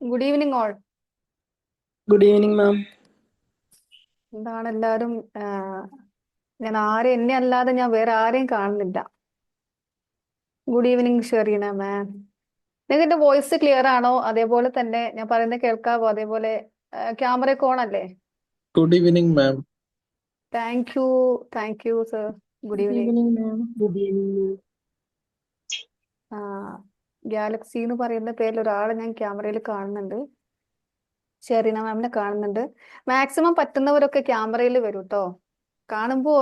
Good evening all. Good evening മാം. എന്താണ് എല്ലാവരും ഞാൻ എന്നെ അല്ലാതെ ഞാൻ വേറെ ആരെയും കാണുന്നില്ല. ഗുഡ് ഈവനിങ് ഷെറീന മാം. നിങ്ങൾക്ക് എന്റെ വോയിസ് ക്ലിയർ ആണോ? അതേപോലെ തന്നെ ഞാൻ പറയുന്നത് കേൾക്കാവോ? അതേപോലെ ക്യാമറ ഓൺ അല്ലേ? Good evening ma'am. Thank you sir. Good good evening. Evening ma'am. Good evening. Galaxy എന്ന് പറയുന്ന പേരിൽ ഒരാളെ ഞാൻ ക്യാമറയിൽ കാണുന്നുണ്ട്. ഷെറീന മാമിനെ കാണുന്നുണ്ട്. മാക്സിമം പറ്റുന്നവരൊക്കെ ക്യാമറയിൽ വരും കേട്ടോ. കാണുമ്പോൾ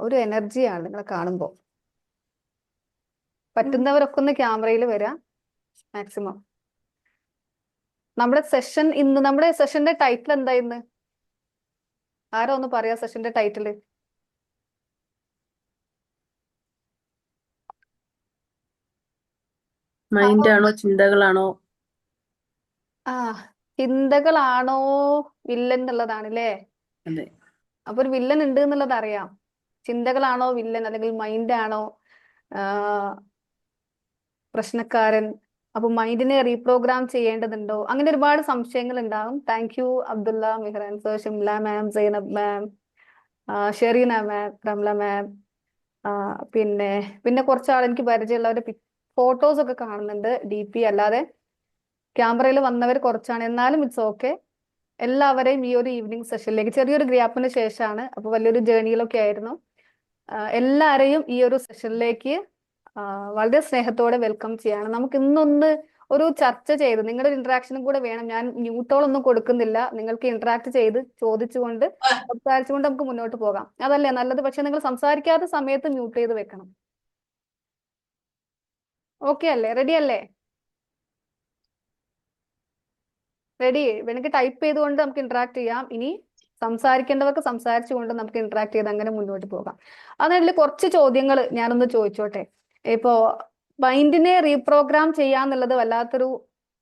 ഒരു എനർജിയാണ് നിങ്ങളെ കാണുമ്പോൾ. പറ്റുന്നവരൊക്കെ ഒന്ന് ക്യാമറയിൽ വരാം മാക്സിമം. നമ്മുടെ സെഷന്റെ ടൈറ്റിൽ എന്താ ഇന്ന്? ആരോ ഒന്ന് പറയാ സെഷന്റെ ടൈറ്റിൽ. മൈൻഡ് ആണോ ചിന്തകളാണോ? ആ ചിന്തകളാണോ വില്ലൻ എന്നുള്ളതാണ് അല്ലേ? അതെ. അപ്പൊ ഒരു വില്ലൻ ഉണ്ട് എന്നുള്ളത് അറിയാം. ചിന്തകളാണോ വില്ലൻ, അല്ലെങ്കിൽ മൈൻഡ് ആണോ പ്രശ്നക്കാരൻ? അപ്പൊ മൈൻഡിനെ റീപ്രോഗ്രാം ചെയ്യേണ്ടതുണ്ടോ? അങ്ങനെ ഒരുപാട് സംശയങ്ങൾ ഉണ്ടാകും. Thank you Abdulla, Mihran sir, Shimla ma'am, Zainab ma'am, Shereena ma'am, Ramla ma'am. പിന്നെ പിന്നെ കുറച്ചാൾ എനിക്ക് പരിചയമുള്ളവരുടെ ഫോട്ടോസ് ഒക്കെ കാണുന്നുണ്ട്, DP അല്ലാതെ. ക്യാമറയിൽ വന്നവർ കുറച്ചാണ്, എന്നാലും ഇറ്റ്സ് ഓക്കെ. എല്ലാവരെയും ഈ ഒരു ഈവനിങ് സെഷനിലേക്ക്, ചെറിയൊരു ഗ്യാപ്പിന് ശേഷമാണ്, അപ്പൊ വലിയൊരു ജേർണിയിലൊക്കെ ആയിരുന്നു. എല്ലാവരെയും ഈ ഒരു സെഷനിലേക്ക് വളരെ സ്നേഹത്തോടെ വെൽക്കം ചെയ്യാണ്. നമുക്ക് ഇന്നൊന്ന് ഒരു ചർച്ച ചെയ്ത്, നിങ്ങളുടെ ഇന്ററാക്ഷനും കൂടെ വേണം. ഞാൻ മ്യൂട്ടോളൊന്നും കൊടുക്കുന്നില്ല, നിങ്ങൾക്ക് ഇന്ററാക്ട് ചെയ്ത് ചോദിച്ചുകൊണ്ട് സംസാരിച്ചുകൊണ്ട് നമുക്ക് മുന്നോട്ട് പോകാം. അതല്ലേ നല്ലത്? പക്ഷെ നിങ്ങൾ സംസാരിക്കാത്ത സമയത്ത് മ്യൂട്ട് ചെയ്ത് വെക്കണം. ഓക്കെ അല്ലേ? റെഡി അല്ലേ? റെഡി? വേണമെങ്കിൽ ടൈപ്പ് ചെയ്തുകൊണ്ട് നമുക്ക് ഇന്ററാക്ട് ചെയ്യാം. ഇനി സംസാരിക്കേണ്ടവർക്ക് സംസാരിച്ചുകൊണ്ട് നമുക്ക് ഇന്ററാക്ട് ചെയ്ത് അങ്ങനെ മുന്നോട്ട് പോകാം. അതിൽ കുറച്ച് ചോദ്യങ്ങൾ ഞാനൊന്ന് ചോദിച്ചോട്ടെ. ഇപ്പോ മൈൻഡിനെ റീപ്രോഗ്രാം ചെയ്യാന്നുള്ളത് വല്ലാത്തൊരു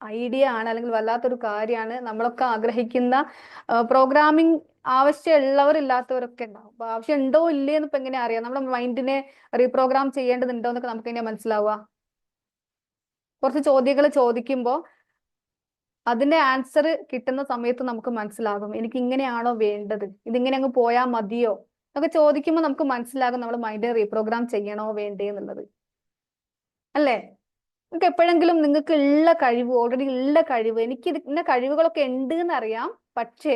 ഐഡിയ ആണ്, അല്ലെങ്കിൽ വല്ലാത്തൊരു കാര്യമാണ്. നമ്മളൊക്കെ ആഗ്രഹിക്കുന്ന പ്രോഗ്രാമിംഗ് ആവശ്യമുള്ളവരില്ലാത്തവരൊക്കെ ഉണ്ടാവും. അപ്പൊ ആവശ്യം ഉണ്ടോ ഇല്ലേ എന്ന് ഇപ്പൊ എങ്ങനെ അറിയാം? നമ്മുടെ മൈൻഡിനെ റീപ്രോഗ്രാം ചെയ്യേണ്ടതുണ്ടോ എന്നൊക്കെ നമുക്ക് എങ്ങനെ മനസ്സിലാവുക? കുറച്ച് ചോദ്യങ്ങൾ ചോദിക്കുമ്പോൾ അതിന്റെ ആൻസർ കിട്ടുന്ന സമയത്ത് നമുക്ക് മനസ്സിലാകും, എനിക്ക് ഇങ്ങനെയാണോ വേണ്ടത്, ഇതിങ്ങനെ അങ്ങ് പോയാൽ മതിയോ എന്നൊക്കെ ചോദിക്കുമ്പോൾ നമുക്ക് മനസ്സിലാകും നമ്മൾ മൈൻഡ് റീപ്രോഗ്രാം ചെയ്യണോ വേണ്ടേ എന്നുള്ളത്. അല്ലേ? നിങ്ങൾക്ക് എപ്പോഴെങ്കിലും നിങ്ങൾക്ക് ഉള്ള കഴിവ്, ഓൾറെഡി ഉള്ള കഴിവ്, എനിക്ക് ഇന്ന കഴിവുകളൊക്കെ ഉണ്ട് എന്നറിയാം, പക്ഷേ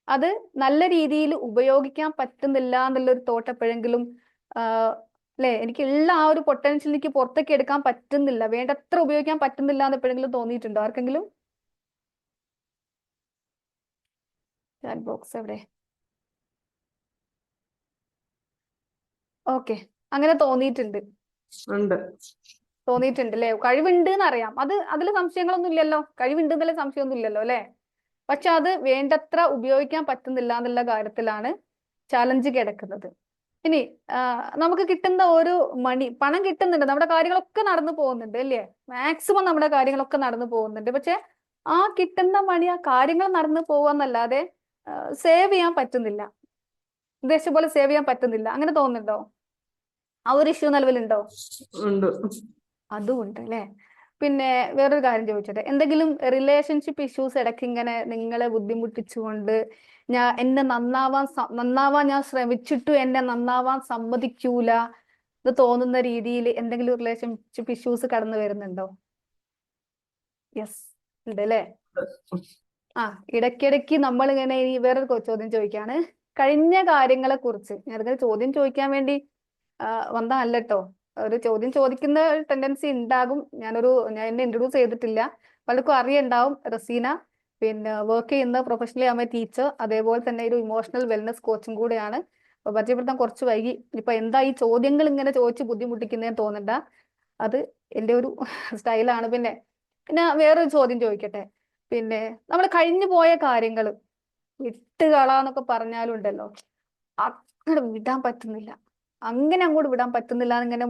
അത് നല്ല രീതിയിൽ ഉപയോഗിക്കാൻ പറ്റുന്നില്ല എന്നുള്ളൊരു തോട്ട് എപ്പോഴെങ്കിലും അല്ലെ, എനിക്കുള്ള ആ ഒരു പൊട്ടൻഷ്യൽ എനിക്ക് പുറത്തേക്ക് എടുക്കാൻ പറ്റുന്നില്ല, വേണ്ടത്ര ഉപയോഗിക്കാൻ പറ്റുന്നില്ല എന്ന് എപ്പോഴെങ്കിലും തോന്നിയിട്ടുണ്ടോ ആർക്കെങ്കിലും? ചാറ്റ് ബോക്സ് എവിടെ? ഓക്കെ, അങ്ങനെ തോന്നിയിട്ടുണ്ട്. ഉണ്ട്. തോന്നിയിട്ടുണ്ട് അല്ലേ? കഴിവുണ്ട് എന്നറിയാം, അതിൽ സംശയങ്ങളൊന്നും ഇല്ലല്ലോ. കഴിവുണ്ട് എന്നല്ല സംശയമൊന്നും ഇല്ലല്ലോ അല്ലേ? പക്ഷെ അത് വേണ്ടത്ര ഉപയോഗിക്കാൻ പറ്റുന്നില്ല എന്നുള്ള കാര്യത്തിലാണ് ചാലഞ്ച് കിടക്കുന്നത്. ഇനി നമുക്ക് കിട്ടുന്ന ഒരു പണം കിട്ടുന്നുണ്ട്, നമ്മുടെ കാര്യങ്ങളൊക്കെ നടന്നു പോകുന്നുണ്ട് അല്ലേ? മാക്സിമം നമ്മുടെ കാര്യങ്ങളൊക്കെ നടന്നു പോകുന്നുണ്ട്. പക്ഷെ ആ കിട്ടുന്ന മണി ആ കാര്യങ്ങൾ നടന്നു പോവാന്നല്ലാതെ സേവ് ചെയ്യാൻ പറ്റുന്നില്ല, ഉദ്ദേശിച്ച പോലെ സേവ് ചെയ്യാൻ പറ്റുന്നില്ല. അങ്ങനെ തോന്നുന്നുണ്ടോ? ആ ഒരു ഇഷ്യൂ നിലവിലുണ്ടോ? ഉണ്ട്. അതും ഉണ്ട് അല്ലേ? പിന്നെ വേറൊരു കാര്യം ചോദിച്ചോട്ടെ, എന്തെങ്കിലും റിലേഷൻഷിപ്പ് ഇഷ്യൂസ് ഇടയ്ക്ക് ഇങ്ങനെ നിങ്ങളെ ബുദ്ധിമുട്ടിച്ചുകൊണ്ട്, എന്നെ നന്നാവാൻ ഞാൻ ശ്രമിച്ചിട്ടും എന്നെ നന്നാവാൻ സമ്മതിക്കൂല ഇത് തോന്നുന്ന രീതിയിൽ എന്തെങ്കിലും റിലേഷൻഷിപ്പ് ഇഷ്യൂസ് കടന്നു വരുന്നുണ്ടോ? യെസ്, ഉണ്ട് അല്ലേ? ഇടയ്ക്കിടയ്ക്ക് നമ്മളിങ്ങനെ ഈ വേറൊരു ചോദ്യം ചോദിക്കാണ്. കഴിഞ്ഞ കാര്യങ്ങളെ കുറിച്ച് ഞാനങ്ങനെ ചോദ്യം ചോദിക്കാൻ വേണ്ടി വന്നതല്ല കേട്ടോ. ഒരു ചോദ്യം ചോദിക്കുന്ന ടെൻഡൻസി ഉണ്ടാകും. ഞാൻ എന്നെ ഇൻട്രൊഡ്യൂസ് ചെയ്തിട്ടില്ല, പലർക്കും അറിയുണ്ടാവും. റസീന, പിന്നെ വർക്ക് ചെയ്യുന്ന പ്രൊഫഷണലി ആയ ടീച്ചർ, അതേപോലെ തന്നെ ഒരു ഇമോഷണൽ വെൽനസ് കോച്ചും കൂടെയാണ്. അപ്പൊ പരിചയപ്പെടുത്താൻ കുറച്ച് വൈകി. ഇപ്പൊ എന്താ ഈ ചോദ്യങ്ങൾ ഇങ്ങനെ ചോദിച്ച് ബുദ്ധിമുട്ടിക്കുന്നതെന്ന് തോന്നണ്ട, അത് എൻ്റെ ഒരു സ്റ്റൈലാണ്. പിന്നെ വേറൊരു ചോദ്യം ചോദിക്കട്ടെ. പിന്നെ നമ്മൾ കഴിഞ്ഞു പോയ കാര്യങ്ങൾ വിട്ടുകളാന്നൊക്കെ പറഞ്ഞാലും ഉണ്ടല്ലോ, അങ്ങോട്ട് വിടാൻ പറ്റുന്നില്ല, അങ്ങനെ അങ്ങോട്ട് വിടാൻ പറ്റുന്നില്ല. ഇങ്ങനെ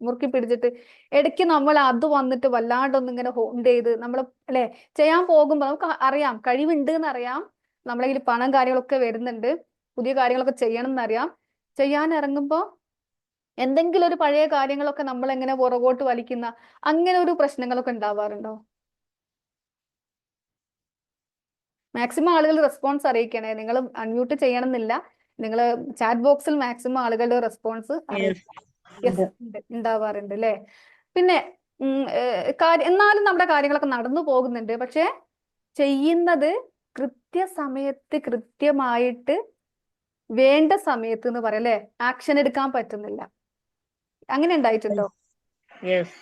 മുറുക്കി പിടിച്ചിട്ട് ഇടയ്ക്ക് നമ്മൾ അത് വന്നിട്ട് വല്ലാണ്ടൊന്നും ഇങ്ങനെ ഹോൾഡ് ചെയ്ത് നമ്മൾ അല്ലെ ചെയ്യാൻ പോകുമ്പോൾ നമുക്ക് അറിയാം കഴിവുണ്ട് എന്നറിയാം, നമ്മളെ കയ്യിൽ പണം കാര്യങ്ങളൊക്കെ വരുന്നുണ്ട്, പുതിയ കാര്യങ്ങളൊക്കെ ചെയ്യണം എന്നറിയാം. ചെയ്യാൻ ഇറങ്ങുമ്പോൾ എന്തെങ്കിലും ഒരു പഴയ കാര്യങ്ങളൊക്കെ നമ്മൾ എങ്ങനെ പുറകോട്ട് വലിക്കുന്ന അങ്ങനെ ഒരു പ്രശ്നങ്ങളൊക്കെ ഉണ്ടാവാറുണ്ടോ? മാക്സിമം ആളുകൾ റെസ്പോൺസ് അറിയിക്കണേ. നിങ്ങൾ അൺമ്യൂട്ട് ചെയ്യണമെന്നില്ല. നിങ്ങൾ ചാറ്റ് ബോക്സിൽ മാക്സിമം ആളുകളുടെ റെസ്പോൺസ് അറിയിക്കണം. യെസ്, ഉണ്ടാവാറുണ്ട് അല്ലേ? പിന്നെ എന്നാലും നമ്മുടെ കാര്യങ്ങളൊക്കെ നടന്നു പോകുന്നുണ്ട്. പക്ഷെ ചെയ്യുന്നത് കൃത്യസമയത്ത് കൃത്യമായിട്ട് വേണ്ട സമയത്ത് എന്ന് പറയാം അല്ലേ, ആക്ഷൻ എടുക്കാൻ പറ്റുന്നില്ല. അങ്ങനെ ഉണ്ടായിട്ടുണ്ടോ? യെസ്.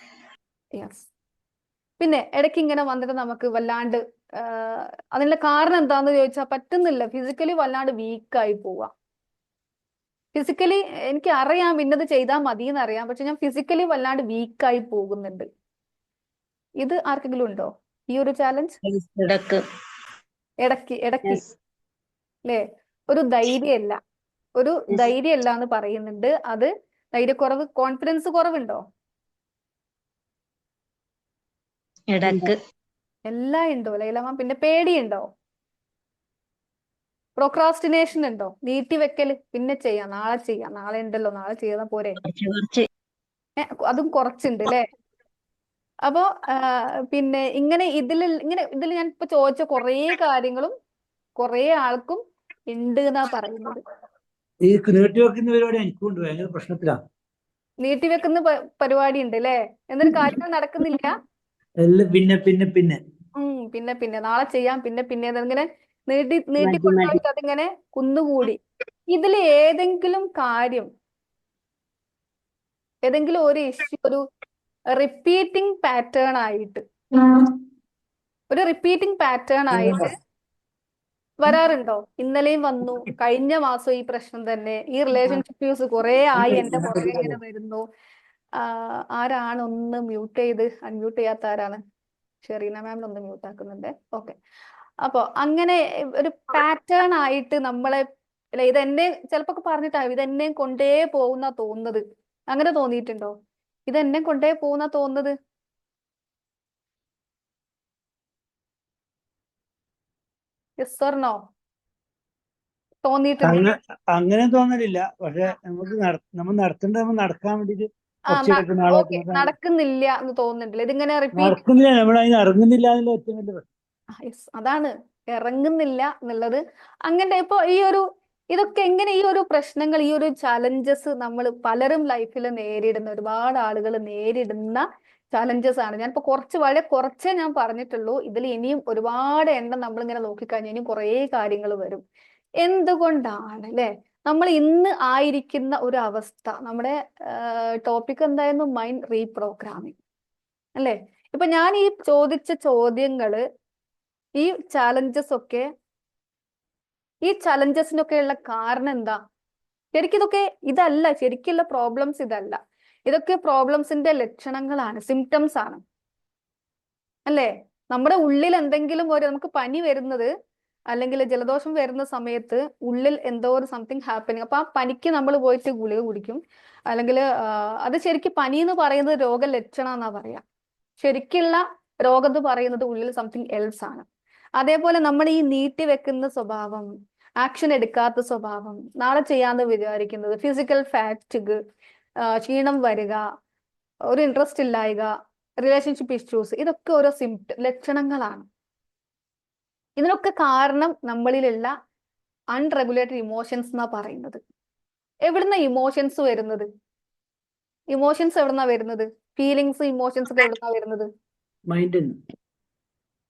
പിന്നെ ഇടയ്ക്ക് ഇങ്ങനെ വന്നിട്ട് നമുക്ക് വല്ലാണ്ട് അതിനുള്ള കാരണം എന്താന്ന് ചോദിച്ചാൽ പറ്റുന്നില്ല. ഫിസിക്കലി വല്ലാണ്ട് വീക്കായി പോവാ. ഫിസിക്കലി എനിക്ക് അറിയാം ഇന്നത് ചെയ്താൽ മതി എന്നറിയാം, പക്ഷെ ഞാൻ ഫിസിക്കലി വല്ലാണ്ട് വീക്കായി പോകുന്നുണ്ട്. ഇത് ആർക്കെങ്കിലും ഉണ്ടോ ഈ ഒരു ചാലഞ്ച്? ഇടയ്ക്ക് അല്ലേ? ഒരു ധൈര്യമില്ല, ഒരു ധൈര്യമില്ല എന്ന് പറയുന്നുണ്ട്. അത് ധൈര്യക്കുറവ്, കോൺഫിഡൻസ് കുറവുണ്ടോ? എല്ലാം ഉണ്ടോ ലൈലമ്മ? പിന്നെ പേടിയുണ്ടോ? പ്രോക്രാസ്റ്റിനേഷൻ ഉണ്ടോ? നീട്ടി വെക്കല്, പിന്നെ ചെയ്യാം, നാളെ ഉണ്ടല്ലോ, നാളെ ചെയ്താൽ പോരെ, അതും കുറച്ചുണ്ട് അല്ലേ? അപ്പോ പിന്നെ ഇതിൽ ഞാൻ ഇപ്പൊ ചോദിച്ച കുറേ കാര്യങ്ങളും കുറേ ആൾക്കും ഉണ്ട് എന്നാ പറയുന്നത്. ഈ നീട്ടിവെക്കുന്ന പരിപാടി എനിക്കുണ്ട്, ഭയങ്കര പ്രശ്നത്തിലാണ്. നീട്ടിവെക്കുന്ന പരിപാടി ഉണ്ട് അല്ലേ? എന്നിട്ട് കാര്യങ്ങൾ നടക്കുന്നില്ല. എല്ലാം പിന്നെ പിന്നെ പിന്നെ പിന്നെ നാളെ ചെയ്യാം, പിന്നെ ഇങ്ങനെ നീട്ടിക്കൊണ്ടുപോയിട്ട് അതിങ്ങനെ കുന്നുകൂടി. ഇതിൽ ഏതെങ്കിലും കാര്യം, ഏതെങ്കിലും ഒരു ഇഷ്യൂ ഒരു റിപ്പീറ്റിംഗ് പാറ്റേൺ ആയിട്ട് വരാറുണ്ടോ? ഇന്നലെയും വന്നു, കഴിഞ്ഞ മാസം ഈ പ്രശ്നം തന്നെ, ഈ റിലേഷൻഷിപ്പ് യൂസ് കുറെ ആയി എന്റെ പുറകെ ഇങ്ങനെ വരുന്നു. ആരാണ് ഒന്ന് മ്യൂട്ട് ചെയ്ത്, അൺമ്യൂട്ട് ചെയ്യാത്ത ആരാണ്? ഷെറീന മാമിന് ഒന്ന് മ്യൂട്ട് ആക്കുന്നുണ്ട്. ഓക്കെ. അപ്പൊ അങ്ങനെ ഒരു പാറ്റേൺ ആയിട്ട് നമ്മളെ, അല്ലെ, ഇതെന്നെ ചിലപ്പോ പറഞ്ഞിട്ടാവും ഇതെന്നെ കൊണ്ടേ പോകുന്ന തോന്നുന്നത്. അങ്ങനെ തോന്നിയിട്ടുണ്ടോ? ഇതെന്നെ കൊണ്ടേ പോകുന്ന തോന്നുന്നത്? Yes or no? തോന്നിയിട്ടുണ്ടോ? അങ്ങനെ തോന്നലില്ല. പക്ഷെ നമുക്ക് നമ്മൾ നടത്തേണ്ടത് നടക്കാൻ വേണ്ടിട്ട് ഓക്കെ, നടക്കുന്നില്ല എന്ന് തോന്നുന്നുണ്ടല്ലോ. ഇതിങ്ങനെ റിപ്പീറ്റ് നടക്കുന്നില്ല, നമ്മൾ അതിന് ഇറങ്ങുന്നില്ല എന്നുള്ള ഏറ്റവും വലിയ പ്രശ്നം. അതാണ്, ഇറങ്ങുന്നില്ല എന്നുള്ളത്. അങ്ങനെ ഇപ്പൊ ഇതൊക്കെ എങ്ങനെ, ഈ ഒരു പ്രശ്നങ്ങൾ, ഈ ഒരു ചലഞ്ചസ് നമ്മൾ പലരും ലൈഫിൽ നേരിടുന്ന, ഒരുപാട് ആളുകൾ നേരിടുന്ന ചലഞ്ചസ് ആണ്. ഞാനിപ്പോ വളരെ കുറച്ചേ ഞാൻ പറഞ്ഞിട്ടുള്ളൂ. ഇതിൽ ഇനിയും ഒരുപാട് എണ്ണം നമ്മളിങ്ങനെ നോക്കിക്കഴിഞ്ഞാൽ ഇനിയും കുറേ കാര്യങ്ങൾ വരും. എന്തുകൊണ്ടാണ് അല്ലെ നമ്മൾ ഇന്ന് ആയിരിക്കുന്ന ഒരു അവസ്ഥ? നമ്മുടെ ടോപ്പിക് എന്തായിരുന്നു? മൈൻഡ് റീപ്രോഗ്രാമിംഗ് അല്ലേ? ഇപ്പൊ ഞാൻ ഈ ചോദിച്ച ചോദ്യങ്ങള്, ഈ ചലഞ്ചസിനൊക്കെയുള്ള കാരണം എന്താ? ഇതല്ല ശരിക്കുള്ള പ്രോബ്ലംസ്, ഇതല്ല. ഇതൊക്കെ പ്രോബ്ലംസിന്റെ ലക്ഷണങ്ങളാണ്, സിംറ്റംസ് ആണ് അല്ലേ? നമ്മുടെ ഉള്ളിൽ എന്തെങ്കിലും നമുക്ക് പനി വരുന്നത് അല്ലെങ്കിൽ ജലദോഷം വരുന്ന സമയത്ത് ഉള്ളിൽ എന്തോ ഒരു സംതിങ് ഹാപ്പനിങ്. അപ്പൊ ആ പനിക്ക് നമ്മൾ പോയിട്ട് ഗുളിക കുടിക്കും, അല്ലെങ്കിൽ അത് ശരിക്കും പനി എന്ന് പറയുന്നത് രോഗലക്ഷണം എന്നാ പറയാ. ശരിക്കുള്ള രോഗം എന്ന് പറയുന്നത് ഉള്ളിൽ സംതിങ് എൽസ് ആണ്. അതേപോലെ നമ്മൾ ഈ നീട്ടി വെക്കുന്ന സ്വഭാവം, ആക്ഷൻ എടുക്കാത്ത സ്വഭാവം, നാളെ ചെയ്യാന്ന് വിചാരിക്കുന്നത്, ഫിസിക്കൽ ഫാറ്റിഗ്, ക്ഷീണം വരിക, ഒരു ഇൻട്രസ്റ്റ് ഇല്ലായ്ക, റിലേഷൻഷിപ്പ് ഇഷ്യൂസ്, ഇതൊക്കെ ഓരോ ലക്ഷണങ്ങളാണ്. ഇതിനൊക്കെ കാരണം നമ്മളിലുള്ള അൺറെഗുലേറ്റഡ് ഇമോഷൻസ് എന്നാ പറയുന്നത്. എവിടുന്ന ഇമോഷൻസ് വരുന്നത്? ഇമോഷൻസ് എവിടുന്നാ വരുന്നത്? ഫീലിങ്സ്, ഇമോഷൻസ് ഒക്കെ എവിടുന്നാ വരുന്നത്?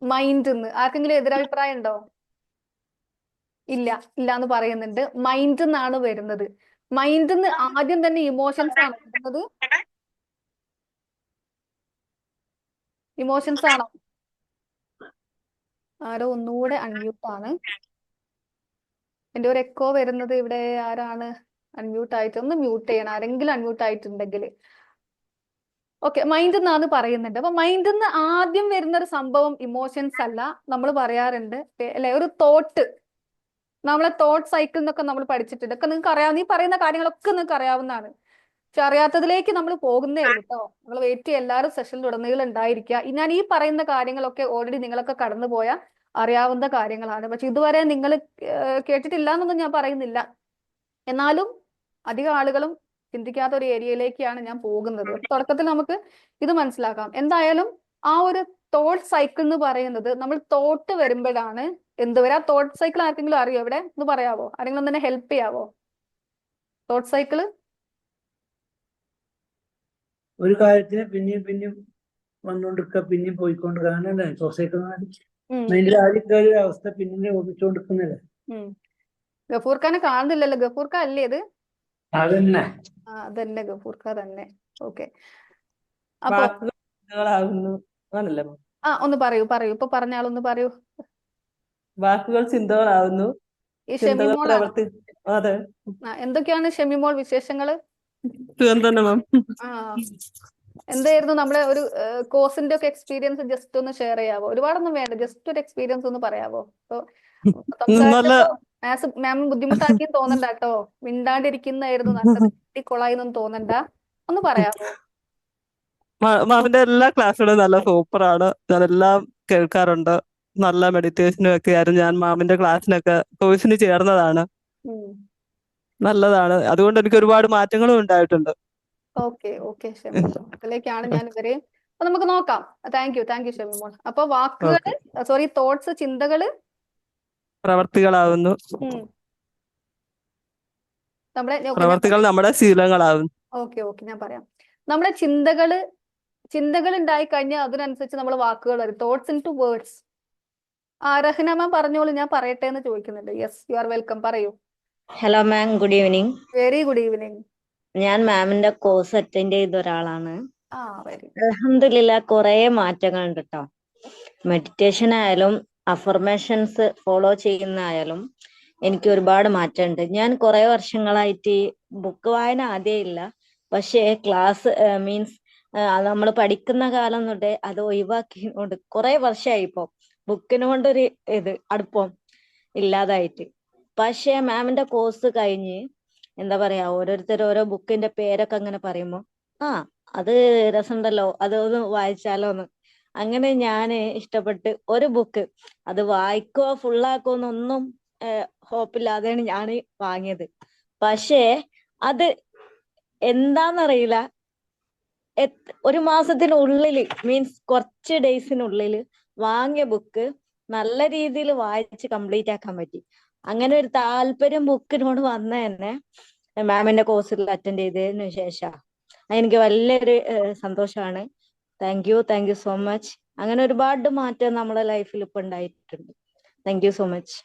മൈൻഡ്. ആർക്കെങ്കിലും എതിരഭിപ്രായം ഉണ്ടോ? ഇല്ല എന്ന് പറയുന്നുണ്ട്. മൈൻഡ് നിന്നാണ് വരുന്നത്. മൈൻഡിന്ന് ആദ്യം തന്നെ ഇമോഷൻസ് ആണ് വരുന്നത്. ഇമോഷൻസ് ആണോ? ആരോ ഒന്നുകൂടെ അൺമ്യൂട്ട് ആണ്. എന്റെ ഒരു എക്കോ വരുന്നത് ഇവിടെ. ആരാണ് അൺമ്യൂട്ട് ആയിട്ട്? ഒന്ന് മ്യൂട്ട് ചെയ്യണം ആരെങ്കിലും അൺമ്യൂട്ട് ആയിട്ടുണ്ടെങ്കിൽ. ഓക്കെ, മൈൻഡ് എന്നാണ് പറയുന്നുണ്ട്. അപ്പൊ മൈൻഡിൽ നിന്ന് ആദ്യം വരുന്ന ഒരു സംഭവം ഇമോഷൻസ് അല്ല. നമ്മൾ പറയാറുണ്ട് അല്ലെ, ഒരു തോട്ട്. നമ്മളെ തോട്ട് സൈക്കിൾ എന്നൊക്കെ നമ്മൾ പഠിച്ചിട്ടുണ്ട്. ഒക്കെ നിങ്ങൾക്ക് അറിയാവുന്ന, ഈ പറയുന്ന കാര്യങ്ങളൊക്കെ നിങ്ങൾക്ക് അറിയാവുന്നതാണ്. പക്ഷെ അറിയാത്തതിലേക്ക് നമ്മൾ പോകുന്നേ ഉള്ളൂ കേട്ടോ. നിങ്ങൾ വെയിറ്റ് ചെയ്യുക, എല്ലാവരും സെഷനിൽ ഉടനീളം ഉണ്ടായിരിക്കുക. ഞാൻ ഈ പറയുന്ന കാര്യങ്ങളൊക്കെ ഓൾറെഡി നിങ്ങളൊക്കെ കടന്നുപോയ അറിയാവുന്ന കാര്യങ്ങളാണ്. പക്ഷെ ഇതുവരെ നിങ്ങൾ കേട്ടിട്ടില്ല എന്നൊന്നും ഞാൻ പറയുന്നില്ല. എന്നാലും അധികം ആളുകളും ചിന്തിക്കാത്ത ഒരു ഏരിയയിലേക്കാണ് ഞാൻ പോകുന്നത്. തുടക്കത്തിൽ നമുക്ക് ഇത് മനസ്സിലാക്കാം. എന്തായാലും ആ ഒരു തോട്ട് സൈക്കിൾ എന്ന് പറയുന്നത് നമ്മൾ തോട്ട് വരുമ്പോഴാണ് എന്ത് വരാ. തോട്ട് സൈക്കിൾ ആർക്കെങ്കിലും അറിയോ ഇവിടെ? ഒന്ന് പറയാവോ? ആരെങ്കിലും തന്നെ ഹെൽപ്പ് ചെയ്യാവോ? തോട്ട് സൈക്കിള് ഒരു കാര്യത്തിന് പിന്നെയും പിന്നെയും വന്നുകൊണ്ടിരിക്കുക, പിന്നെയും പോയിക്കൊണ്ടിരിക്കുക, അങ്ങനെ സൊസൈറ്റി മൈൻഡിൽ ആദ്യം കയറിയ അവസ്ഥ പിന്നെ ഓർമ്മിച്ചുകൊണ്ടിരിക്കുന്നില്ല. ഗഫൂർ ഖാനെ കാണുന്നില്ലല്ലോ. ഗഫൂർ ഖാൻ അല്ലേ ഇത്? അതന്നെ. അതന്നെ ഗഫൂർ ഖാൻ തന്നെ. ഓക്കെ. അപ്പൊ വാക്കുകൾ ചിന്തകളാകുന്നു ആണല്ലേ? ഒന്ന് പറയൂ ഇപ്പൊ പറഞ്ഞ ആളൊന്ന് പറയൂ. വാക്കുകൾ ചിന്തകളാകുന്നു, ഈ ചിന്തകൾ ഷെമിമോളാണ്. പ്രവർത്തി. അതെ, എന്തൊക്കെയാണ് ഷെമിമോൾ വിശേഷങ്ങള്? സുഖം തന്നെ മാം. ആ എന്തായിരുന്നു നമ്മുടെ ഒരു കോഴ്സിന്റെ ഒക്കെ എക്സ്പീരിയൻസ് ജസ്റ്റ് ഒന്ന് ഷെയർ ചെയ്യാവോ? ഒരുപാടൊന്നും വേണ്ട, ജസ്റ്റ് ഒരു എക്സ്പീരിയൻസ് ഒന്ന് പറയാവോ? അപ്പൊ നല്ല സംസാരിച്ചപ്പോ മാം ബുദ്ധിമുട്ടാക്കിയെന്ന് തോന്നണ്ട കേട്ടോ. മിണ്ടാണ്ടിരിക്കുന്നതായിരുന്നു നല്ലത്. കൊളായിന്നൊന്നും തോന്നണ്ട. ഒന്ന് പറയാവോ? മാമിന്റെ എല്ലാ ക്ലാസ്സുകളും നല്ല സൂപ്പറാണ്. ഞാനെല്ലാം കേൾക്കാറുണ്ട്. നല്ല മെഡിറ്റേഷനും ഒക്കെ ആയിരുന്നു. ഞാൻ മാമിന്റെ ക്ലാസ്സിനൊക്കെ കോഴ്സിന് ചേർന്നതാണ്. നല്ലതാണ്. അതുകൊണ്ട് എനിക്ക് ഒരുപാട് മാറ്റങ്ങളും ഉണ്ടായിട്ടുണ്ട്. ഓക്കെ ഷെമിമോൾ, അതിലേക്കാണ് ഞാൻ ഇവരെ. അപ്പൊ നമുക്ക് നോക്കാം. Thank you Shemimol. അപ്പൊ വാക്കുകള്, സോറി, തോട്ട്സ്, ചിന്തകള് പ്രവർത്തികളാവുന്നു, പ്രവർത്തികൾ നമ്മുടെ ശീലങ്ങളാവുന്നു. ഓക്കെ ഞാൻ പറയാം. നമ്മുടെ ചിന്തകൾ ഉണ്ടായി കഴിഞ്ഞാൽ അതിനനുസരിച്ച് നമ്മൾ വാക്കുകൾ വരും. Thoughts into words. Rahna ma'am പറഞ്ഞോളൂ, ഞാൻ പറയട്ടെ എന്ന് ചോദിക്കുന്നുണ്ട്. യെസ്, യു ആർ വെൽക്കം, പറയൂ. Hello ma'am, good evening. Very good evening. ഞാൻ മാമിന്റെ കോഴ്സ് അറ്റൻഡ് ചെയ്ത ഒരാളാണ്. വെരി അൽഹംദുലില്ലാഹ്, കുറെ മാറ്റങ്ങൾ ഉണ്ട് കേട്ടോ. മെഡിറ്റേഷൻ ആയാലും അഫർമേഷൻസ് ഫോളോ ചെയ്യുന്നതായാലും എനിക്ക് ഒരുപാട് മാറ്റമുണ്ട്. ഞാൻ കുറെ വർഷങ്ങളായിട്ട് ബുക്ക് വായന ആദ്യേ ഇല്ല. പക്ഷേ ക്ലാസ് മീൻസ് നമ്മൾ പഠിക്കുന്ന കാലം തൊട്ടേ അത് ഒഴിവാക്കിക്കൊണ്ട് കുറെ വർഷമായി ഇപ്പൊ ബുക്കിനോണ്ടൊരു അടുപ്പം ഇല്ലാതായിട്ട്. പക്ഷേ മാമിന്റെ കോഴ്സ് കഴിഞ്ഞ് എന്താ പറയാ, ഓരോരുത്തർ ഓരോ ബുക്കിന്റെ പേരൊക്കെ അങ്ങനെ പറയുമ്പോ അത് രസമുണ്ടല്ലോ, അതൊന്ന് വായിച്ചാലോന്ന് അങ്ങനെ ഞാന് ഇഷ്ടപ്പെട്ട് ഒരു ബുക്ക് അത് വായിക്കോ ഫുള്ളാക്കോ എന്നൊന്നും ഹോപ്പില്ലാതെയാണ് ഞാൻ വാങ്ങിയത്. പക്ഷേ അത് എന്താന്നറിയില്ല, ഒരു മാസത്തിനുള്ളിൽ മീൻസ് കുറച്ച് ഡേയ്സിനുള്ളിൽ വാങ്ങിയ ബുക്ക് നല്ല രീതിയിൽ വായിച്ച് കംപ്ലീറ്റ് ആക്കാൻ പറ്റി. അങ്ങനെ ഒരു താല്പര്യം ബുക്കിനോട് വന്ന തന്നെ മാമിന്റെ കോഴ്സിൽ അറ്റൻഡ് ചെയ്തതിനു ശേഷം എനിക്ക് വലിയൊരു സന്തോഷമാണ്. Thank you so much. അങ്ങനെ ഒരുപാട് മാറ്റം നമ്മുടെ ലൈഫിൽ ഇപ്പൊ ഉണ്ടായിട്ടുണ്ട്. Thank you so much.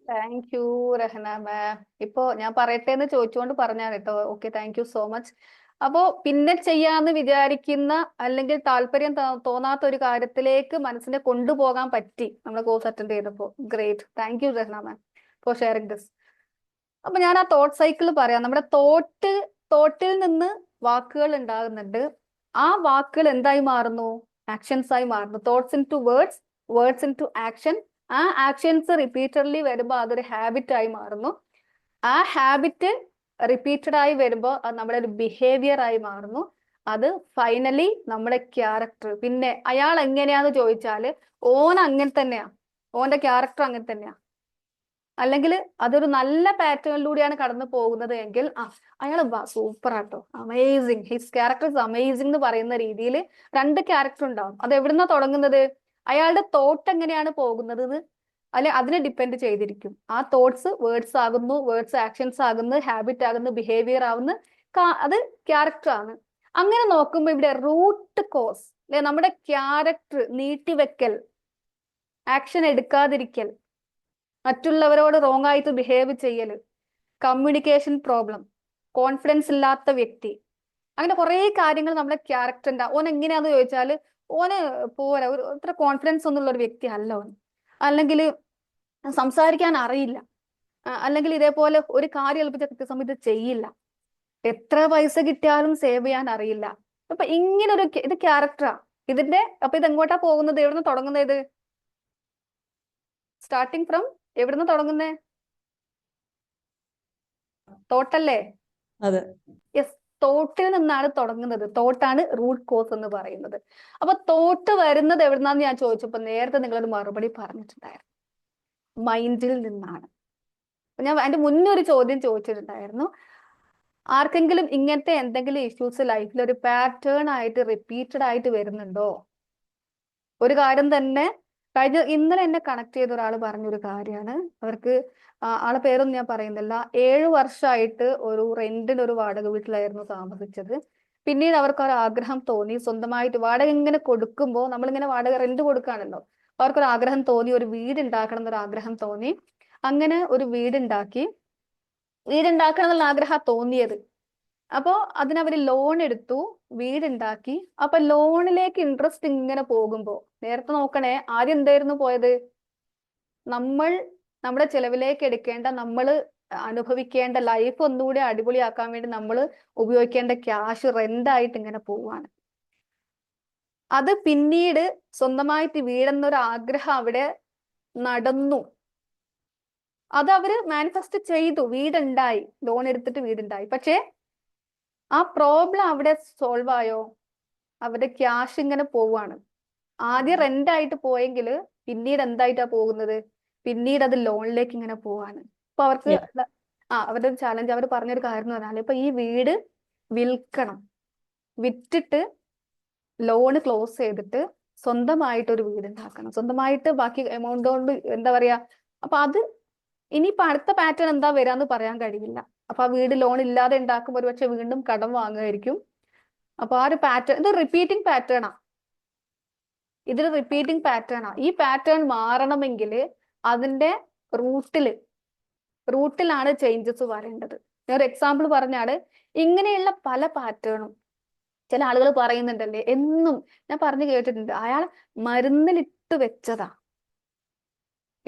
Thank you Rahna ma'am. ഇപ്പോ ഞാൻ പറയട്ടെ എന്ന് ചോദിച്ചുകൊണ്ട് പറഞ്ഞാണ് കേട്ടോ. Okay, thank you so much. അപ്പോ പിന്നെ ചെയ്യാന്ന് വിചാരിക്കുന്ന അല്ലെങ്കിൽ താല്പര്യം തോന്നാത്ത ഒരു കാര്യത്തിലേക്ക് മനസ്സിനെ കൊണ്ടുപോകാൻ പറ്റി നമ്മുടെ കോഴ്സ് അറ്റൻഡ് ചെയ്തപ്പോ. Great. Thank you Rahna ma'am for sharing this. അപ്പൊ ഞാൻ ആ തോട്ട് സൈക്കിൾ പറയാം. നമ്മുടെ തോട്ടിൽ നിന്ന് വാക്കുകൾ ഉണ്ടാകുന്നുണ്ട്. ആ വാക്കുകൾ എന്തായി മാറുന്നു? ആക്ഷൻസ് ആയി മാറുന്നു. Thoughts into words, words into action. ആ ആക്ഷൻസ് റിപ്പീറ്റഡ്ലി വരുമ്പോൾ അതൊരു ഹാബിറ്റ് ആയി മാറുന്നു. ആ ഹാബിറ്റ് റിപ്പീറ്റഡ് ആയി വരുമ്പോൾ അത് നമ്മുടെ ഒരു ബിഹേവിയർ ആയി മാറുന്നു. അത് ഫൈനലി നമ്മുടെ ക്യാരക്ടർ. പിന്നെ അയാൾ എങ്ങനെയാന്ന് ചോദിച്ചാല് ഓൻ അങ്ങനെ തന്നെയാ, ഓന്റെ ക്യാരക്ടർ അങ്ങനെ തന്നെയാ. അല്ലെങ്കിൽ അതൊരു നല്ല പാറ്റേണിലൂടെയാണ് കടന്നു പോകുന്നത് എങ്കിൽ അയാൾ സൂപ്പർ ആട്ടോ, amazing, his character is amazing എന്ന് പറയുന്ന രീതിയിൽ രണ്ട് ക്യാരക്ടർ ഉണ്ടാവും. അത് എവിടുന്നാ തുടങ്ങുന്നത്? അയാളുടെ തോട്ട് എങ്ങനെയാണ് പോകുന്നത് അല്ലെ അതിനെ ഡിപ്പെൻഡ് ചെയ്തിരിക്കും. ആ തോട്ട്സ് വേർഡ്സ് ആകുന്നു, വേർഡ്സ് ആക്ഷൻസ് ആകുന്നു, ഹാബിറ്റ് ആകുന്നു, ബിഹേവിയർ ആവുന്നു, അത് ക്യാരക്ടർ ആണ്. അങ്ങനെ നോക്കുമ്പോൾ ഇവിടെ റൂട്ട് കോസ് അല്ലെ, നമ്മുടെ ക്യാരക്ടർ നീട്ടിവെക്കൽ, ആക്ഷൻ എടുക്കാതിരിക്കൽ, മറ്റുള്ളവരോട് റോങ് ആയിട്ട് ബിഹേവ് ചെയ്യല്, കമ്മ്യൂണിക്കേഷൻ പ്രോബ്ലം, കോൺഫിഡൻസ് ഇല്ലാത്ത വ്യക്തി, അങ്ങനെ കുറെ കാര്യങ്ങൾ നമ്മുടെ ക്യാരക്ടറിന്റെ. ഓൻ എങ്ങനെയാന്ന് ചോദിച്ചാല് ഓന് പോരാ, ഇത്ര കോൺഫിഡൻസ് ഒന്നുള്ള ഒരു വ്യക്തി അല്ല ഓൻ. അല്ലെങ്കിൽ സംസാരിക്കാൻ അറിയില്ല, അല്ലെങ്കിൽ ഇതേപോലെ ഒരു കാര്യം ഏൽപ്പിച്ച കൃത്യസമയത്ത് ചെയ്യില്ല, എത്ര പൈസ കിട്ടിയാലും സേവ് ചെയ്യാൻ അറിയില്ല. അപ്പൊ ഇങ്ങനൊരു ഇത് ക്യാരക്ടറാ ഇതിന്റെ. അപ്പൊ ഇത് എങ്ങോട്ടാ പോകുന്നത്? എവിടുന്ന് തുടങ്ങുന്നത്? ഇത് സ്റ്റാർട്ടിങ് ഫ്രം എവിടുന്ന് തുടങ്ങുന്നേ? തോട്ടല്ലേ? അതെ. യെസ്, തോട്ടിൽ നിന്നാണ് തുടങ്ങുന്നത്. തോട്ടാണ് റൂട്ട് കോസ് എന്ന് പറയുന്നത്. അപ്പൊ തോട്ട് വരുന്നത് എവിടുന്നാന്ന് ഞാൻ ചോദിച്ചപ്പോ നേരത്തെ നിങ്ങളൊരു മറുപടി പറഞ്ഞിട്ടുണ്ടായിരുന്നു, മൈൻഡിൽ നിന്നാണ്. ഞാൻ അതിന്റെ മുന്നേ ഒരു ചോദ്യം ചോദിച്ചിട്ടുണ്ടായിരുന്നു, ആർക്കെങ്കിലും ഇങ്ങനത്തെ എന്തെങ്കിലും ഇഷ്യൂസ് ലൈഫിൽ ഒരു പാറ്റേൺ ആയിട്ട് റിപ്പീറ്റഡ് ആയിട്ട് വരുന്നുണ്ടോ? ഒരു കാര്യം തന്നെ ഇന്നലെ എന്നെ കണക്ട് ചെയ്ത ഒരാൾ പറഞ്ഞൊരു കാര്യമാണ്. അവർക്ക് ആളെ പേരൊന്നും ഞാൻ പറയുന്നില്ല. 7 വർഷമായിട്ട് ഒരു റെന്റിന് ഒരു വാടക വീട്ടിലായിരുന്നു താമസിച്ചത്. പിന്നീട് അവർക്ക് ഒരു ആഗ്രഹം തോന്നി, സ്വന്തമായിട്ട് വാടക ഇങ്ങനെ കൊടുക്കുമ്പോൾ നമ്മളിങ്ങനെ വാടക റെന്റ് കൊടുക്കുകയാണല്ലോ, അവർക്കൊരു ആഗ്രഹം തോന്നി, ഒരു വീട് ഉണ്ടാക്കണം എന്നൊരു ആഗ്രഹം തോന്നി. അങ്ങനെ ഒരു വീടുണ്ടാക്കണം എന്നുള്ള ആഗ്രഹം തോന്നിയത്. അപ്പോൾ അതിനവര് ലോൺ എടുത്തു, വീടുണ്ടാക്കി. അപ്പൊ ലോണിലേക്ക് ഇൻട്രസ്റ്റ് ഇങ്ങനെ പോകുമ്പോ, നേരത്തെ നോക്കണേ, ആദ്യം എന്തായിരുന്നു പോയത്? നമ്മുടെ ചെലവിലേക്ക് എടുക്കേണ്ട, നമ്മൾ അനുഭവിക്കേണ്ട ലൈഫ് ഒന്നുകൂടി അടിപൊളിയാക്കാൻ വേണ്ടി നമ്മൾ ഉപയോഗിക്കേണ്ട ക്യാഷ് റെന്റായിട്ട് ഇങ്ങനെ പോവാണ്. അത് പിന്നീട് സ്വന്തമായിട്ട് വീടെന്നൊരു ആഗ്രഹം അവിടെ നടന്നു. അത് അവര് മാനിഫെസ്റ്റ് ചെയ്തു, വീടുണ്ടായി, ലോൺ എടുത്തിട്ട് വീടുണ്ടായി. പക്ഷേ ആ പ്രോബ്ലം അവിടെ സോൾവ് ആയോ? അവരുടെ ക്യാഷ് ഇങ്ങനെ പോവാണ്. ആദ്യം റെന്റ് ആയിട്ട് പോയെങ്കിൽ പിന്നീട് എന്തായിട്ടാ പോകുന്നത്? പിന്നീട് അത് ലോണിലേക്ക് ഇങ്ങനെ പോവാണ്. അപ്പൊ അവർക്ക് അവരുടെ ഒരു ചാലഞ്ച്, അവർ പറഞ്ഞൊരു കാര്യം എന്ന് പറഞ്ഞാൽ, ഇപ്പൊ ഈ വീട് വിൽക്കണം, വിറ്റിട്ട് ലോണ് ക്ലോസ് ചെയ്തിട്ട് സ്വന്തമായിട്ട് ഒരു വീട് ഉണ്ടാക്കണം, സ്വന്തമായിട്ട് ബാക്കി എമൗണ്ട് കൊണ്ട് എന്താ പറയാ. അപ്പൊ അത് ഇനിയിപ്പോ അടുത്ത പാറ്റേൺ എന്താ വരാന്ന് പറയാൻ കഴിയില്ല. അപ്പൊ ആ വീട് ലോൺ ഇല്ലാതെ ഉണ്ടാക്കുമ്പോൾ ഒരു പക്ഷെ വീണ്ടും കടം വാങ്ങുമായിരിക്കും. അപ്പൊ ആ ഒരു പാറ്റേൺ, ഇത് റിപ്പീറ്റിംഗ് പാറ്റേണാ. ഈ പാറ്റേൺ മാറണമെങ്കിൽ അതിന്റെ റൂട്ടിലാണ് ചേഞ്ചസ് വരേണ്ടത്. ഞാൻ ഒരു എക്സാമ്പിൾ പറഞ്ഞാല്, ഇങ്ങനെയുള്ള പല പാറ്റേണും ചില ആളുകൾ പറയുന്നുണ്ടല്ലേ, എന്നും ഞാൻ പറഞ്ഞു കേട്ടിട്ടുണ്ട്, അയാൾ മരുന്നിലിട്ട് വെച്ചതാ,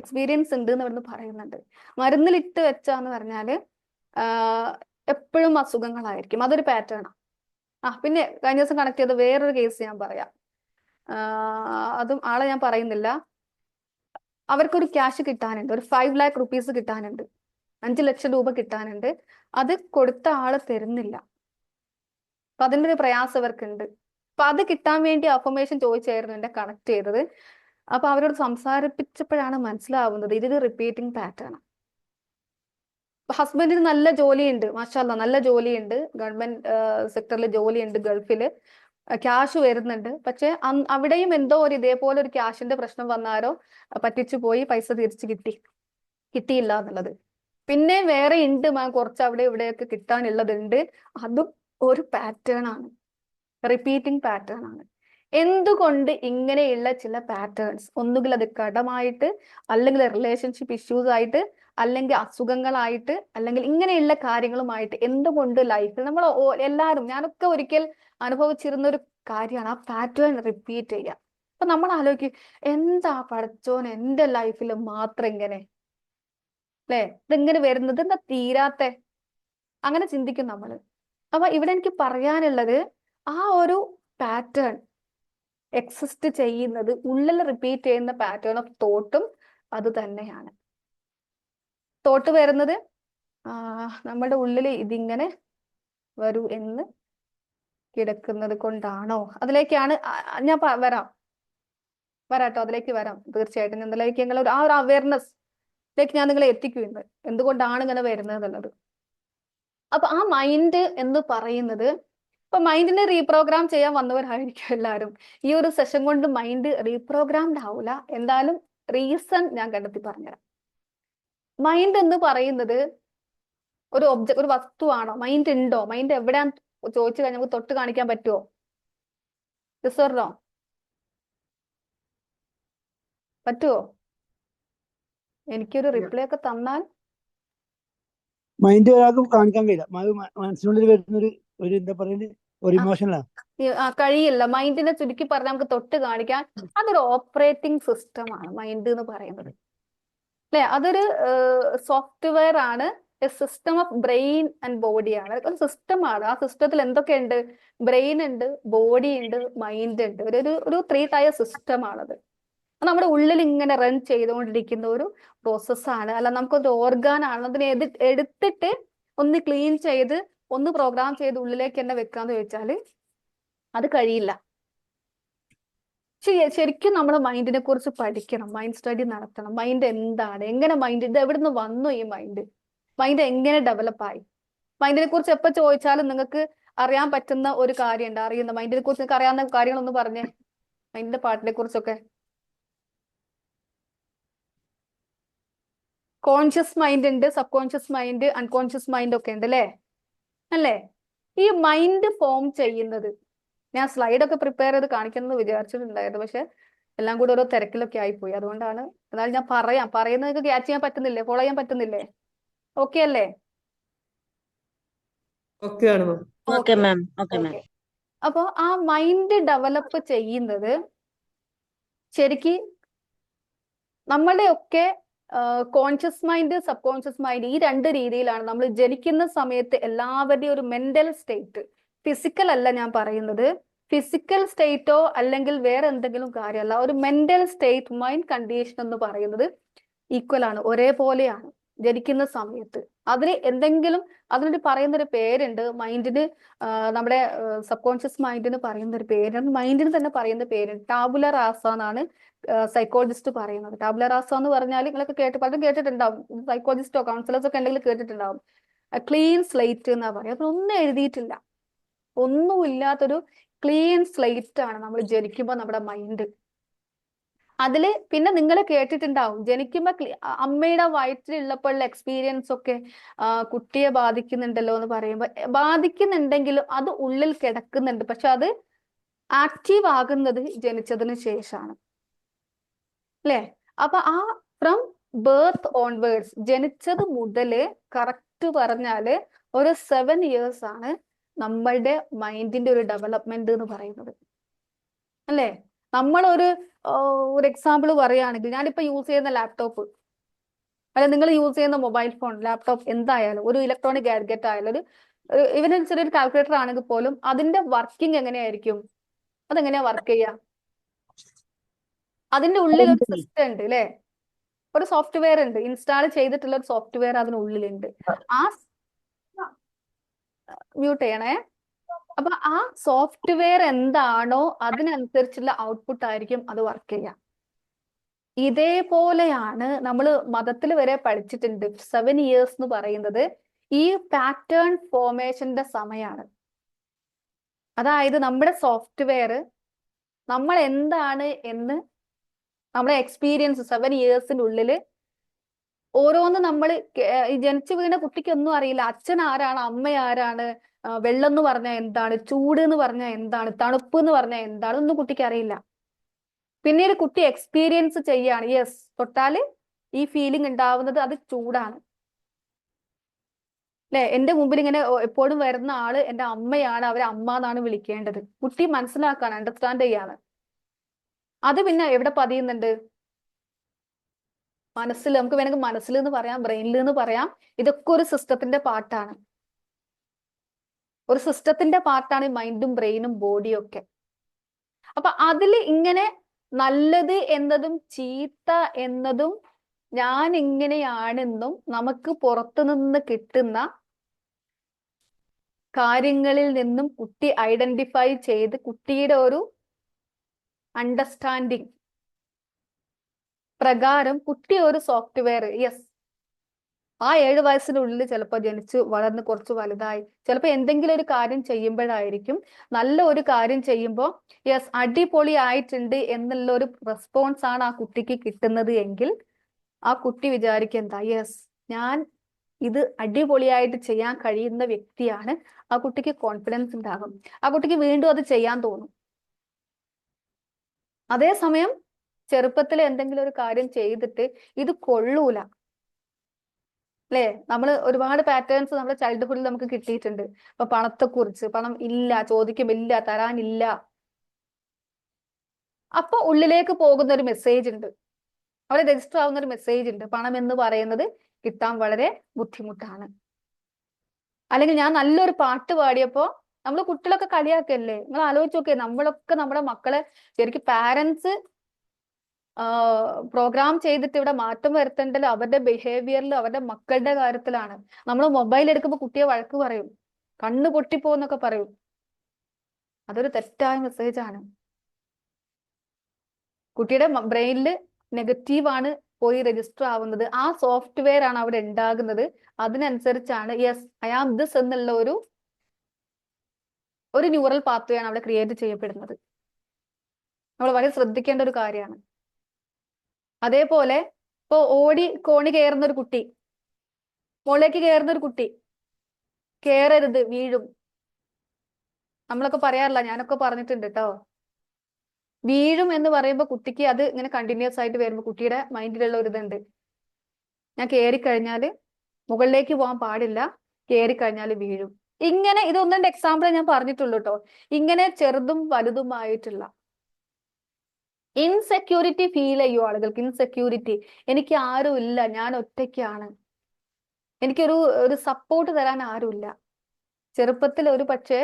എക്സ്പീരിയൻസ് ഉണ്ട് എന്ന് ഇവിടുന്ന് പറയുന്നുണ്ട്. മരുന്നിലിട്ട് വെച്ചാന്ന് പറഞ്ഞാല് എപ്പോഴും അസുഖങ്ങളായിരിക്കും. അതൊരു പാറ്റേണാ. പിന്നെ കഴിഞ്ഞ ദിവസം കണക്ട് ചെയ്ത വേറൊരു കേസ് ഞാൻ പറയാം. അതും ആളെ ഞാൻ പറയുന്നില്ല. അവർക്കൊരു ക്യാഷ് കിട്ടാനുണ്ട്, ഒരു 5 lakh rupees കിട്ടാനുണ്ട്, 5 ലക്ഷം രൂപ കിട്ടാനുണ്ട്. അത് കൊടുത്ത ആള് തരുന്നില്ല. അപ്പൊ അതിൻ്റെ ഒരു പ്രയാസം അവർക്കുണ്ട്. അപ്പൊ അത് കിട്ടാൻ വേണ്ടി അഫർമേഷൻ ചോദിച്ചായിരുന്നു എന്നെ കണക്ട് ചെയ്തത്. അപ്പൊ അവരോട് സംസാരിപ്പിച്ചപ്പോഴാണ് മനസ്സിലാവുന്നത് ഇതൊരു റിപ്പീറ്റിംഗ് പാറ്റേൺ. ഹസ്ബൻഡിന് നല്ല ജോലിയുണ്ട്, മാഷാഅല്ലാഹ്, നല്ല ജോലിയുണ്ട്, ഗവൺമെന്റ് സെക്ടറിൽ ജോലിയുണ്ട്, ഗൾഫില് ക്യാഷ് വരുന്നുണ്ട്. പക്ഷെ അവിടെയും എന്തോ ഒരു ഇതേപോലെ ഒരു ക്യാഷിന്റെ പ്രശ്നം വന്നാരോ പറ്റിച്ചു പോയി, പൈസ തിരിച്ചു കിട്ടിയില്ല എന്നുള്ളത്. പിന്നെ വേറെ ഉണ്ട് കുറച്ച് അവിടെ ഇവിടെയൊക്കെ കിട്ടാനുള്ളതുണ്ട്. അതും ഒരു പാറ്റേൺ ആണ്, റിപ്പീറ്റിംഗ് പാറ്റേൺ ആണ്. എന്തുകൊണ്ട് ഇങ്ങനെയുള്ള ചില പാറ്റേൺസ്, ഒന്നുകിൽ അത് കടമായിട്ട്, അല്ലെങ്കിൽ റിലേഷൻഷിപ്പ് ഇഷ്യൂസ് ആയിട്ട്, അല്ലെങ്കിൽ അസുഖങ്ങളായിട്ട്, അല്ലെങ്കിൽ ഇങ്ങനെയുള്ള കാര്യങ്ങളുമായിട്ട് എന്തുകൊണ്ട് ലൈഫിൽ നമ്മൾ എല്ലാവരും, ഞാനൊക്കെ ഒരിക്കൽ അനുഭവിച്ചിരുന്ന ഒരു കാര്യമാണ് ആ പാറ്റേൺ റിപ്പീറ്റ് ചെയ്യുക. അപ്പൊ നമ്മൾ ആലോചിക്കും, എന്താ പഠിച്ചോൻ എൻ്റെ ലൈഫിൽ മാത്രം ഇങ്ങനെ, അല്ലേ, ഇതെങ്ങനെ വരുന്നത്, എന്താ തീരാത്തെ, അങ്ങനെ ചിന്തിക്കും നമ്മൾ. അപ്പൊ ഇവിടെ എനിക്ക് പറയാനുള്ളത്, ആ ഒരു പാറ്റേൺ എക്സിസ്റ്റ് ചെയ്യുന്നത്, ഉള്ളിൽ റിപ്പീറ്റ് ചെയ്യുന്ന പാറ്റേൺ ഓഫ് തോട്ടും അത് തന്നെയാണ്. തോട്ട് വരുന്നത് നമ്മുടെ ഉള്ളിൽ ഇതിങ്ങനെ വരൂ എന്ന് കിടക്കുന്നത് കൊണ്ടാണോ? അതിലേക്കാണ് ഞാൻ വരാട്ടോ, അതിലേക്ക് വരാം തീർച്ചയായിട്ടും. അതിലേക്ക് ഞങ്ങൾ ആ ഒരു അവയർനെസ്സിലേക്ക് ഞാൻ നിങ്ങളെ എത്തിക്കുന്നു, എന്തുകൊണ്ടാണ് ഇങ്ങനെ വരുന്നത് എന്നുള്ളത്. അപ്പൊ ആ മൈൻഡ് എന്ന് പറയുന്നത്, ഇപ്പൊ മൈൻഡിനെ റീപ്രോഗ്രാം ചെയ്യാൻ വന്നവരായിരിക്കും എല്ലാവരും. ഈ ഒരു സെഷൻ കൊണ്ട് മൈൻഡ് റീപ്രോഗ്രാംഡ് ആവൂല. എന്തായാലും റീസൺ ഞാൻ കണ്ടെത്തി പറഞ്ഞുതരാം. മൈൻഡ് എന്ന് പറയുന്നത് ഒരു വസ്തുവാണോ? മൈൻഡ് ഉണ്ടോ? മൈൻഡ് എവിടെയാന്ന് ചോദിച്ചു കഴിഞ്ഞാൽ നമുക്ക് തൊട്ട് കാണിക്കാൻ പറ്റുമോ? റിസർവോ പറ്റുമോ? എനിക്കൊരു റിപ്ലൈ ഒക്കെ തന്നാൽ. മൈൻഡ് ഒരാൾക്ക് കാണിക്കാൻ കഴിയില്ല. മനസ്സിനുള്ളിൽ വരുന്നൊരു എന്താ പറയുന്നത്, ഒരു ഇമോഷനാണ്. കഴിയില്ല. മൈൻഡിനെ ചുരുക്കി പറഞ്ഞാൽ നമുക്ക് തൊട്ട് കാണിക്കാൻ, അതൊരു ഓപ്പറേറ്റിംഗ് സിസ്റ്റം ആണ് മൈൻഡ് എന്ന് പറയുന്നത്, അല്ലെ? അതൊരു സോഫ്റ്റ്വെയർ ആണ്, system of brain and body ആണ്. ഒരു സിസ്റ്റമാണ്. ആ സിസ്റ്റത്തിൽ എന്തൊക്കെയുണ്ട്? ബ്രെയിൻ ഉണ്ട്, ബോഡി ഉണ്ട്, മൈൻഡ് ഉണ്ട്. ഒരു 3 ടയർ സിസ്റ്റം ആണത്. നമ്മുടെ ഉള്ളിൽ ഇങ്ങനെ റൺ ചെയ്തുകൊണ്ടിരിക്കുന്ന ഒരു പ്രോസസ്സാണ്. അല്ല, നമുക്കൊരു ഓർഗാൻ ആണ്. അതിനെ എടുത്തിട്ട് ഒന്ന് ക്ലീൻ ചെയ്ത് ഒന്ന് പ്രോഗ്രാം ചെയ്ത് ഉള്ളിലേക്ക് തന്നെ വെക്കാന്ന് ചോദിച്ചാല് അത് കഴിയില്ല. ശരിക്കും നമ്മൾ മൈൻഡിനെ കുറിച്ച് പഠിക്കണം, മൈൻഡ് സ്റ്റഡി നടത്തണം. മൈൻഡ് എന്താണ്, എങ്ങനെ മൈൻഡ്, ഇത് എവിടുന്ന് വന്നു ഈ മൈൻഡ് എങ്ങനെ ഡെവലപ്പായി? മൈൻഡിനെ കുറിച്ച് എപ്പോൾ ചോദിച്ചാലും നിങ്ങൾക്ക് അറിയാൻ പറ്റുന്ന ഒരു കാര്യമുണ്ട്, അറിയുന്ന മൈൻഡിനെ കുറിച്ച് നിങ്ങൾക്ക് അറിയാവുന്ന കാര്യങ്ങളൊന്ന് പറഞ്ഞേ. മൈൻഡിന്റെ പാർട്ടിനെ കുറിച്ചൊക്കെ? കോൺഷ്യസ് മൈൻഡ് ഉണ്ട്, sub conscious mind, unconscious mind ഒക്കെ ഉണ്ട് അല്ലേ? ഈ മൈൻഡ് ഫോം ചെയ്യുന്നത്, ഞാൻ സ്ലൈഡൊക്കെ പ്രിപ്പയർ ചെയ്ത് കാണിക്കണമെന്ന് വിചാരിച്ചിട്ടുണ്ടായിരുന്നു, പക്ഷെ എല്ലാം കൂടി ഓരോ തിരക്കിലൊക്കെ ആയിപ്പോയി. അതുകൊണ്ടാണ്. എന്നാലും ഞാൻ പറയുന്നത് ക്യാച്ച് ചെയ്യാൻ പറ്റുന്നില്ലേ? ഫോളോ ചെയ്യാൻ പറ്റുന്നില്ലേ? ഓക്കെ അല്ലേ? ഓക്കെയാണ് ma'am. Okay okay ma'am. Okay ma'am. Okay. അപ്പൊ ആ മൈൻഡ് ഡെവലപ്പ് ചെയ്യുന്നത് ശരിക്ക് നമ്മളുടെയൊക്കെ conscious mind, subconscious mind, ഈ രണ്ട് രീതിയിലാണ്. നമ്മൾ ജനിക്കുന്ന സമയത്ത് എല്ലാവരുടെയും ഒരു മെന്റൽ സ്റ്റേറ്റ്, ഫിസിക്കൽ അല്ല ഞാൻ പറയുന്നത്, ഫിസിക്കൽ സ്റ്റേറ്റോ അല്ലെങ്കിൽ വേറെ എന്തെങ്കിലും കാര്യമല്ല, ഒരു മെന്റൽ സ്റ്റേറ്റ്, മൈൻഡ് കണ്ടീഷൻ എന്ന് പറയുന്നത് ഈക്വൽ ആണ്, ഒരേപോലെയാണ് ജനിക്കുന്ന സമയത്ത്. അതിന് എന്തെങ്കിലും, അതിനൊരു പറയുന്നൊരു പേരുണ്ട് മൈൻഡിന്, നമ്മുടെ സബ് കോൺഷ്യസ് മൈൻഡിന് പറയുന്നൊരു പേരുണ്ട്, മൈൻഡിന് തന്നെ പറയുന്ന പേരുണ്ട്. ടാബുല റാസ എന്നാണ് സൈക്കോളജിസ്റ്റ് പറയുന്നത്. ടാബുല റാസ എന്ന് പറഞ്ഞാൽ നിങ്ങളൊക്കെ പലരും കേട്ടിട്ടുണ്ടാവും, സൈക്കോളജിസ്റ്റോ കൗൺസിലേഴ്സോ ഒക്കെ ഉണ്ടെങ്കിൽ കേട്ടിട്ടുണ്ടാവും. ക്ലീൻ സ്ലേറ്റ് എന്നാ പറയുക. അതൊന്നും എഴുതിയിട്ടില്ല, ഒന്നുമില്ലാത്തൊരു ക്ലീൻ സ്ലേറ്റ് ആണ് നമ്മൾ ജനിക്കുമ്പോൾ നമ്മുടെ മൈൻഡ്. അതില് പിന്നെ നിങ്ങൾ കേട്ടിട്ടുണ്ടാവും, ജനിക്കുമ്പോ അമ്മയുടെ വയറ്റിലുള്ളപ്പോഴുള്ള എക്സ്പീരിയൻസ് ഒക്കെ കുട്ടിയെ ബാധിക്കുന്നുണ്ടല്ലോ എന്ന് പറയുമ്പോൾ, ബാധിക്കുന്നുണ്ടെങ്കിലും അത് ഉള്ളിൽ കിടക്കുന്നുണ്ട്, പക്ഷെ അത് ആക്റ്റീവ് ആകുന്നത് ജനിച്ചതിന് ശേഷമാണ് അല്ലേ? അപ്പൊ ആ ഫ്രം ബേർത്ത് ഓൺവേർഡ്സ്, ജനിച്ചത് മുതല് കറക്റ്റ് പറഞ്ഞാല് ഒരു 7 years ആണ് നമ്മളുടെ മൈൻഡിന്റെ ഒരു ഡെവലപ്മെന്റ് എന്ന് പറയുന്നത് അല്ലേ? നമ്മളൊരു ഒരു എക്സാമ്പിൾ പറയുകയാണെങ്കിൽ, ഞാനിപ്പോ യൂസ് ചെയ്യുന്ന ലാപ്ടോപ്പ്, അല്ലെ നിങ്ങൾ യൂസ് ചെയ്യുന്ന മൊബൈൽ ഫോൺ, ലാപ്ടോപ്പ്, എന്തായാലും ഒരു ഇലക്ട്രോണിക് ഗാഡ്ജറ്റ് ആയാലും, ഇവന് ചെറിയൊരു കാൽക്കുലേറ്റർ ആണെങ്കിൽ പോലും അതിന്റെ വർക്കിംഗ് എങ്ങനെയായിരിക്കും? അതെങ്ങനെയാ വർക്ക് ചെയ്യാ? അതിന്റെ ഉള്ളിൽ ഒരു സിസ്റ്റം ഉണ്ട് അല്ലെ? ഒരു സോഫ്റ്റ്വെയർ ഉണ്ട്, ഇൻസ്റ്റാൾ ചെയ്തിട്ടുള്ള ഒരു സോഫ്റ്റ്വെയർ അതിനുള്ളിലുണ്ട്. ആ മ്യൂട്ട് ചെയ്യണേ. അപ്പൊ ആ സോഫ്റ്റ്വെയർ എന്താണോ അതിനനുസരിച്ചുള്ള ഔട്ട്പുട്ട് ആയിരിക്കും അത് വർക്ക് ചെയ്യുക. ഇതേപോലെയാണ് നമ്മൾ മതത്തിൽ വരെ പഠിച്ചിട്ടുണ്ട്. 7 years എന്ന് പറയുന്നത് ഈ പാറ്റേൺ ഫോർമേഷന്റെ സമയമാണ്. അതായത് നമ്മുടെ സോഫ്റ്റ്വെയർ, നമ്മൾ എന്താണ് എന്ന് നമ്മുടെ എക്സ്പീരിയൻസ് 7 yearsന്റെ ഓരോന്ന് നമ്മൾ, ജനിച്ചു വീണ കുട്ടിക്കൊന്നും അറിയില്ല അച്ഛൻ ആരാണ്, അമ്മ ആരാണ്, വെള്ളം എന്ന് പറഞ്ഞാൽ എന്താണ്, ചൂട് എന്ന് പറഞ്ഞാൽ എന്താണ്, തണുപ്പ് എന്ന് പറഞ്ഞാൽ എന്താണ്, ഒന്നും കുട്ടിക്ക് അറിയില്ല. പിന്നീട് കുട്ടി എക്സ്പീരിയൻസ് ചെയ്യാണ്, യെസ് തൊട്ടാല് ഈ ഫീലിംഗ് ഉണ്ടാവുന്നത് അത് ചൂടാണ് അല്ലെ? എന്റെ മുമ്പിൽ ഇങ്ങനെ എപ്പോഴും വരുന്ന ആള് എന്റെ അമ്മയാണ്, അവരെ അമ്മ എന്നാണ് വിളിക്കേണ്ടത്. കുട്ടി മനസ്സിലാക്കാണ്, അണ്ടർസ്റ്റാൻഡ് ചെയ്യാണ്. അത് പിന്നെ എവിടെ പതിയുന്നുണ്ട്? മനസ്സിൽ. നമുക്ക് വേണമെങ്കിൽ മനസ്സിൽ എന്ന് പറയാം, ബ്രെയിനിൽ എന്ന് പറയാം. ഇതൊക്കെ ഒരു സിസ്റ്റത്തിന്റെ പാർട്ടാണ്. ഒരു സിസ്റ്റത്തിന്റെ പാർട്ടാണ് മൈൻഡും ബ്രെയിനും ബോഡിയും ഒക്കെ. അപ്പൊ അതിൽ ഇങ്ങനെ നല്ലത് എന്നതും ചീത്ത എന്നതും ഞാൻ ഇങ്ങനെയാണെന്നും നമുക്ക് പുറത്തുനിന്ന് കിട്ടുന്ന കാര്യങ്ങളിൽ നിന്നും കുട്ടി ഐഡന്റിഫൈ ചെയ്ത് കുട്ടിയുടെ ഒരു അണ്ടർസ്റ്റാൻഡിങ് പ്രകാരം കുട്ടി ഒരു സോഫ്റ്റ്വെയർ, യെസ് ആ 7 വയസ്സിനുള്ളിൽ ചിലപ്പോൾ ജനിച്ച് വളർന്ന് കുറച്ച് വലുതായി, ചിലപ്പോൾ എന്തെങ്കിലും ഒരു കാര്യം ചെയ്യുമ്പോഴായിരിക്കും, നല്ല ഒരു കാര്യം ചെയ്യുമ്പോൾ യെസ് അടിപൊളി ആയിട്ടുണ്ട് എന്നുള്ള ഒരു റെസ്പോൺസ് ആണ് ആ കുട്ടിക്ക് കിട്ടുന്നത് എങ്കിൽ ആ കുട്ടി വിചാരിക്കുക എന്താ, യെസ് ഞാൻ ഇത് അടിപൊളിയായിട്ട് ചെയ്യാൻ കഴിയുന്ന വ്യക്തിയാണ്. ആ കുട്ടിക്ക് കോൺഫിഡൻസ് ഉണ്ടാകും, ആ കുട്ടിക്ക് വീണ്ടും അത് ചെയ്യാൻ തോന്നും. അതേസമയം ചെറുപ്പത്തിൽ എന്തെങ്കിലും ഒരു കാര്യം ചെയ്തിട്ട് ഇത് കൊള്ളൂല അല്ലേ? നമ്മൾ ഒരുപാട് പാറ്റേൺസ് നമ്മുടെ ചൈൽഡ്ഹുഡിൽ നമുക്ക് കിട്ടിയിട്ടുണ്ട്. ഇപ്പൊ പണത്തെക്കുറിച്ച്, പണം ഇല്ല, ചോദിക്കുമില്ല, തരാനില്ല. അപ്പൊ ഉള്ളിലേക്ക് പോകുന്ന ഒരു മെസ്സേജ് ഉണ്ട്, അവിടെ രജിസ്റ്റർ ആവുന്ന ഒരു മെസ്സേജ് ഉണ്ട്, പണം എന്ന് പറയുന്നത് കിട്ടാൻ വളരെ ബുദ്ധിമുട്ടാണ്. അല്ലെങ്കിൽ ഞാൻ നല്ലൊരു പാട്ട് പാടിയപ്പോ നമ്മൾ കുട്ടികളൊക്കെ കളിയാക്കല്ലേ? നിങ്ങൾ ആലോചിച്ച് നോക്കിയേ, നമ്മളൊക്കെ നമ്മുടെ മക്കളെ ശരിക്കും പാരന്റ്സ് പ്രോഗ്രാം ചെയ്തിട്ട് ഇവിടെ മാറ്റം വരുത്തേണ്ടത് അവരുടെ ബിഹേവിയറിൽ, അവരുടെ മക്കളുടെ കാര്യത്തിലാണ്. നമ്മൾ മൊബൈൽ എടുക്കുമ്പോൾ കുട്ടിയെ വഴക്ക് പറയും, കണ്ണ് പൊട്ടിപ്പോന്നൊക്കെ പറയും. അതൊരു തെറ്റായ മെസ്സേജ് ആണ്. കുട്ടിയുടെ ബ്രെയിനിൽ നെഗറ്റീവ് ആണ് പോയി രജിസ്റ്റർ ആവുന്നത്. ആ സോഫ്റ്റ്വെയർ ആണ് അവിടെ ഉണ്ടാകുന്നത്. അതിനനുസരിച്ചാണ് യെസ് ഐ ആം ദിസ് എന്നുള്ള ഒരു ന്യൂറൽ പാത്വേ ആണ് അവിടെ ക്രിയേറ്റ് ചെയ്യപ്പെടുന്നത്. നമ്മൾ വളരെ ശ്രദ്ധിക്കേണ്ട ഒരു കാര്യമാണ്. അതേപോലെ ഇപ്പൊ ഓടി കോണി കയറുന്ന ഒരു കുട്ടി, മുകളിലേക്ക് കയറുന്ന ഒരു കുട്ടി, കയറരുത്, വീഴും. നമ്മളൊക്കെ പറയാറില്ല, ഞാനൊക്കെ പറഞ്ഞിട്ടുണ്ട് കേട്ടോ. വീഴും എന്ന് പറയുമ്പോൾ കുട്ടിക്ക് അത് ഇങ്ങനെ കണ്ടിന്യൂസ് ആയിട്ട് വരുമ്പോൾ കുട്ടിയുടെ മൈൻഡിലുള്ള ഒരു ഇതുണ്ട്, ഞാൻ കയറിക്കഴിഞ്ഞാല് മുകളിലേക്ക് പോകാൻ പാടില്ല, കയറിക്കഴിഞ്ഞാൽ വീഴും. ഇങ്ങനെ ഇതൊന്നും എക്സാമ്പിൾ ഞാൻ പറഞ്ഞിട്ടുള്ളൂ കേട്ടോ. ഇങ്ങനെ ചെറുതും വലുതുമായിട്ടുള്ള ഇൻസെക്യൂരിറ്റി ഫീൽ ചെയ്യും ആളുകൾക്ക്. ഇൻസെക്യൂരിറ്റി, എനിക്ക് ആരും ഇല്ല, ഞാൻ ഒറ്റയ്ക്കാണ്, എനിക്കൊരു ഒരു സപ്പോർട്ട് തരാൻ ആരുമില്ല. ചെറുപ്പത്തിൽ ഒരു പക്ഷേ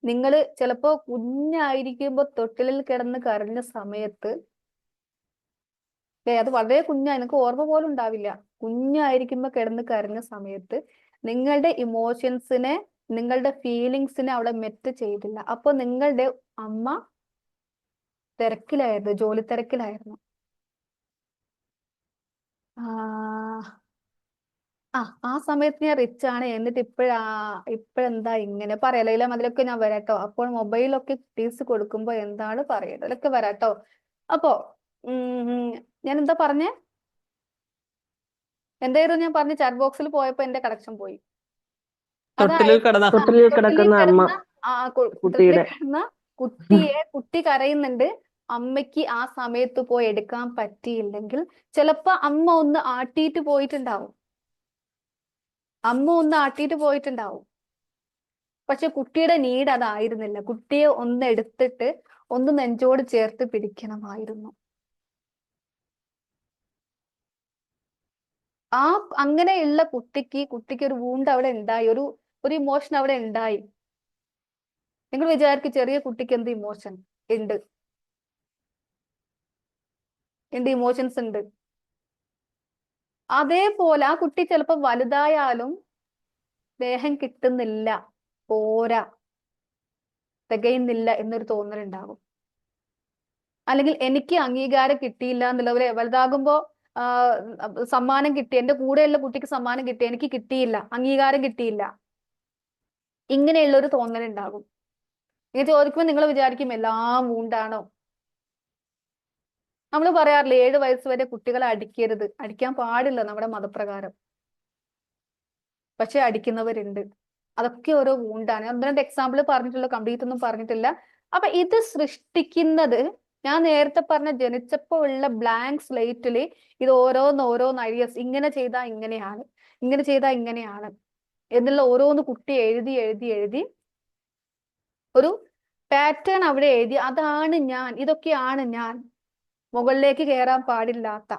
നിങ്ങള് ചിലപ്പോ കുഞ്ഞായിരിക്കുമ്പോ തൊട്ടിലിൽ കിടന്ന് കരഞ്ഞ സമയത്ത്, അത് വളരെ കുഞ്ഞായി, നിങ്ങൾക്ക് ഓർമ്മ പോലും ഉണ്ടാവില്ല. കുഞ്ഞായിരിക്കുമ്പോ കിടന്ന് കരഞ്ഞ സമയത്ത് നിങ്ങളുടെ ഇമോഷൻസിനെ, നിങ്ങളുടെ ഫീലിങ്സിനെ അവിടെ മെറ്റ് ചെയ്തില്ല. അപ്പൊ നിങ്ങളുടെ അമ്മ തിരക്കിലായിരുന്നു, ജോലി തിരക്കിലായിരുന്നു. ആ സമയത്ത് ഞാൻ റിച്ച് ആണ്, എന്നിട്ട് ഇപ്പോഴെന്താ ഇങ്ങനെ പറയലയിലും അതിലൊക്കെ ഞാൻ വരാട്ടോ. അപ്പോൾ മൊബൈലൊക്കെ കുട്ടീസ് കൊടുക്കുമ്പോ എന്താണ് പറയുന്നത്, അതിലൊക്കെ വരാട്ടോ. അപ്പോ ഞാൻ എന്താ പറഞ്ഞേ, എന്തായിരുന്നു ഞാൻ പറഞ്ഞ? ചാറ്റ് ബോക്സിൽ പോയപ്പോ എന്റെ കണക്ഷൻ പോയി. തൊട്ടിലിൽ കിടന്ന തൊട്ടിലിൽ കിടക്കുന്ന അമ്മ തൊട്ടിലിൽ കുട്ടിയുടെ കിടന്ന കുട്ടി കരയുന്നുണ്ട്. അമ്മയ്ക്ക് ആ സമയത്ത് പോയി എടുക്കാൻ പറ്റിയില്ലെങ്കിൽ ചിലപ്പോ അമ്മ ഒന്ന് ആട്ടിയിട്ട് പോയിട്ടുണ്ടാവും. പക്ഷെ കുട്ടിയുടെ നീഡ് അതായിരുന്നില്ല. കുട്ടിയെ ഒന്ന് എടുത്തിട്ട് ഒന്ന് നെഞ്ചോട് ചേർത്ത് പിടിക്കണമായിരുന്നു. അങ്ങനെയുള്ള കുട്ടിക്ക് ഒരു വൂണ്ട് അവിടെ ഉണ്ടായി, ഒരു ഇമോഷൻ അവിടെ ഉണ്ടായി. നിങ്ങൾ വിചാരിക്കും ചെറിയ കുട്ടിക്ക് എന്ത് ഇമോഷൻ ഉണ്ട്? ഇമോഷൻസ് ഉണ്ട്. അതേപോലെ ആ കുട്ടി ചിലപ്പോ വലുതായാലും സ്നേഹം കിട്ടുന്നില്ല, പോരാ, തികയുന്നില്ല എന്നൊരു തോന്നലുണ്ടാകും. അല്ലെങ്കിൽ എനിക്ക് അംഗീകാരം കിട്ടിയില്ല എന്നുള്ളവരെ വലുതാകുമ്പോ സമ്മാനം കിട്ടി, എന്റെ കൂടെയുള്ള കുട്ടിക്ക് സമ്മാനം കിട്ടി, എനിക്ക് കിട്ടിയില്ല, അംഗീകാരം കിട്ടിയില്ല, ഇങ്ങനെയുള്ള ഒരു തോന്നലുണ്ടാകും. ഇത് ചോദിക്കുമ്പോൾ നിങ്ങൾ വിചാരിക്കും എല്ലാം ഉണ്ടാണോ? നമ്മൾ പറയാറില്ല 7 വയസ്സ് വരെ കുട്ടികളെ അടിക്കരുത്, അടിക്കാൻ പാടില്ല നമ്മുടെ മതപ്രകാരം. പക്ഷെ അടിക്കുന്നവരുണ്ട്. അതൊക്കെ ഓരോ വൂണ്ടാണ്. ഒന്ന് രണ്ട് എക്സാമ്പിൾ പറഞ്ഞിട്ടുള്ള, കംപ്ലീറ്റ് ഒന്നും പറഞ്ഞിട്ടില്ല. അപ്പൊ ഇത് സൃഷ്ടിക്കുന്നത്, ഞാൻ നേരത്തെ പറഞ്ഞ ജനിച്ചപ്പോ ഉള്ള ബ്ലാങ്ക് സ്ലേറ്റില് ഇത് ഓരോന്ന് ഐഡിയസ്, ഇങ്ങനെ ചെയ്താൽ ഇങ്ങനെയാണ്, ഇങ്ങനെ ചെയ്താൽ ഇങ്ങനെയാണ് എന്നുള്ള ഓരോന്ന് കുട്ടി എഴുതി ഒരു പാറ്റേൺ അവിടെ എഴുതി, അതാണ് ഞാൻ, ഇതൊക്കെയാണ് ഞാൻ. മുകളിലേക്ക് കയറാൻ പാടില്ലാത്ത,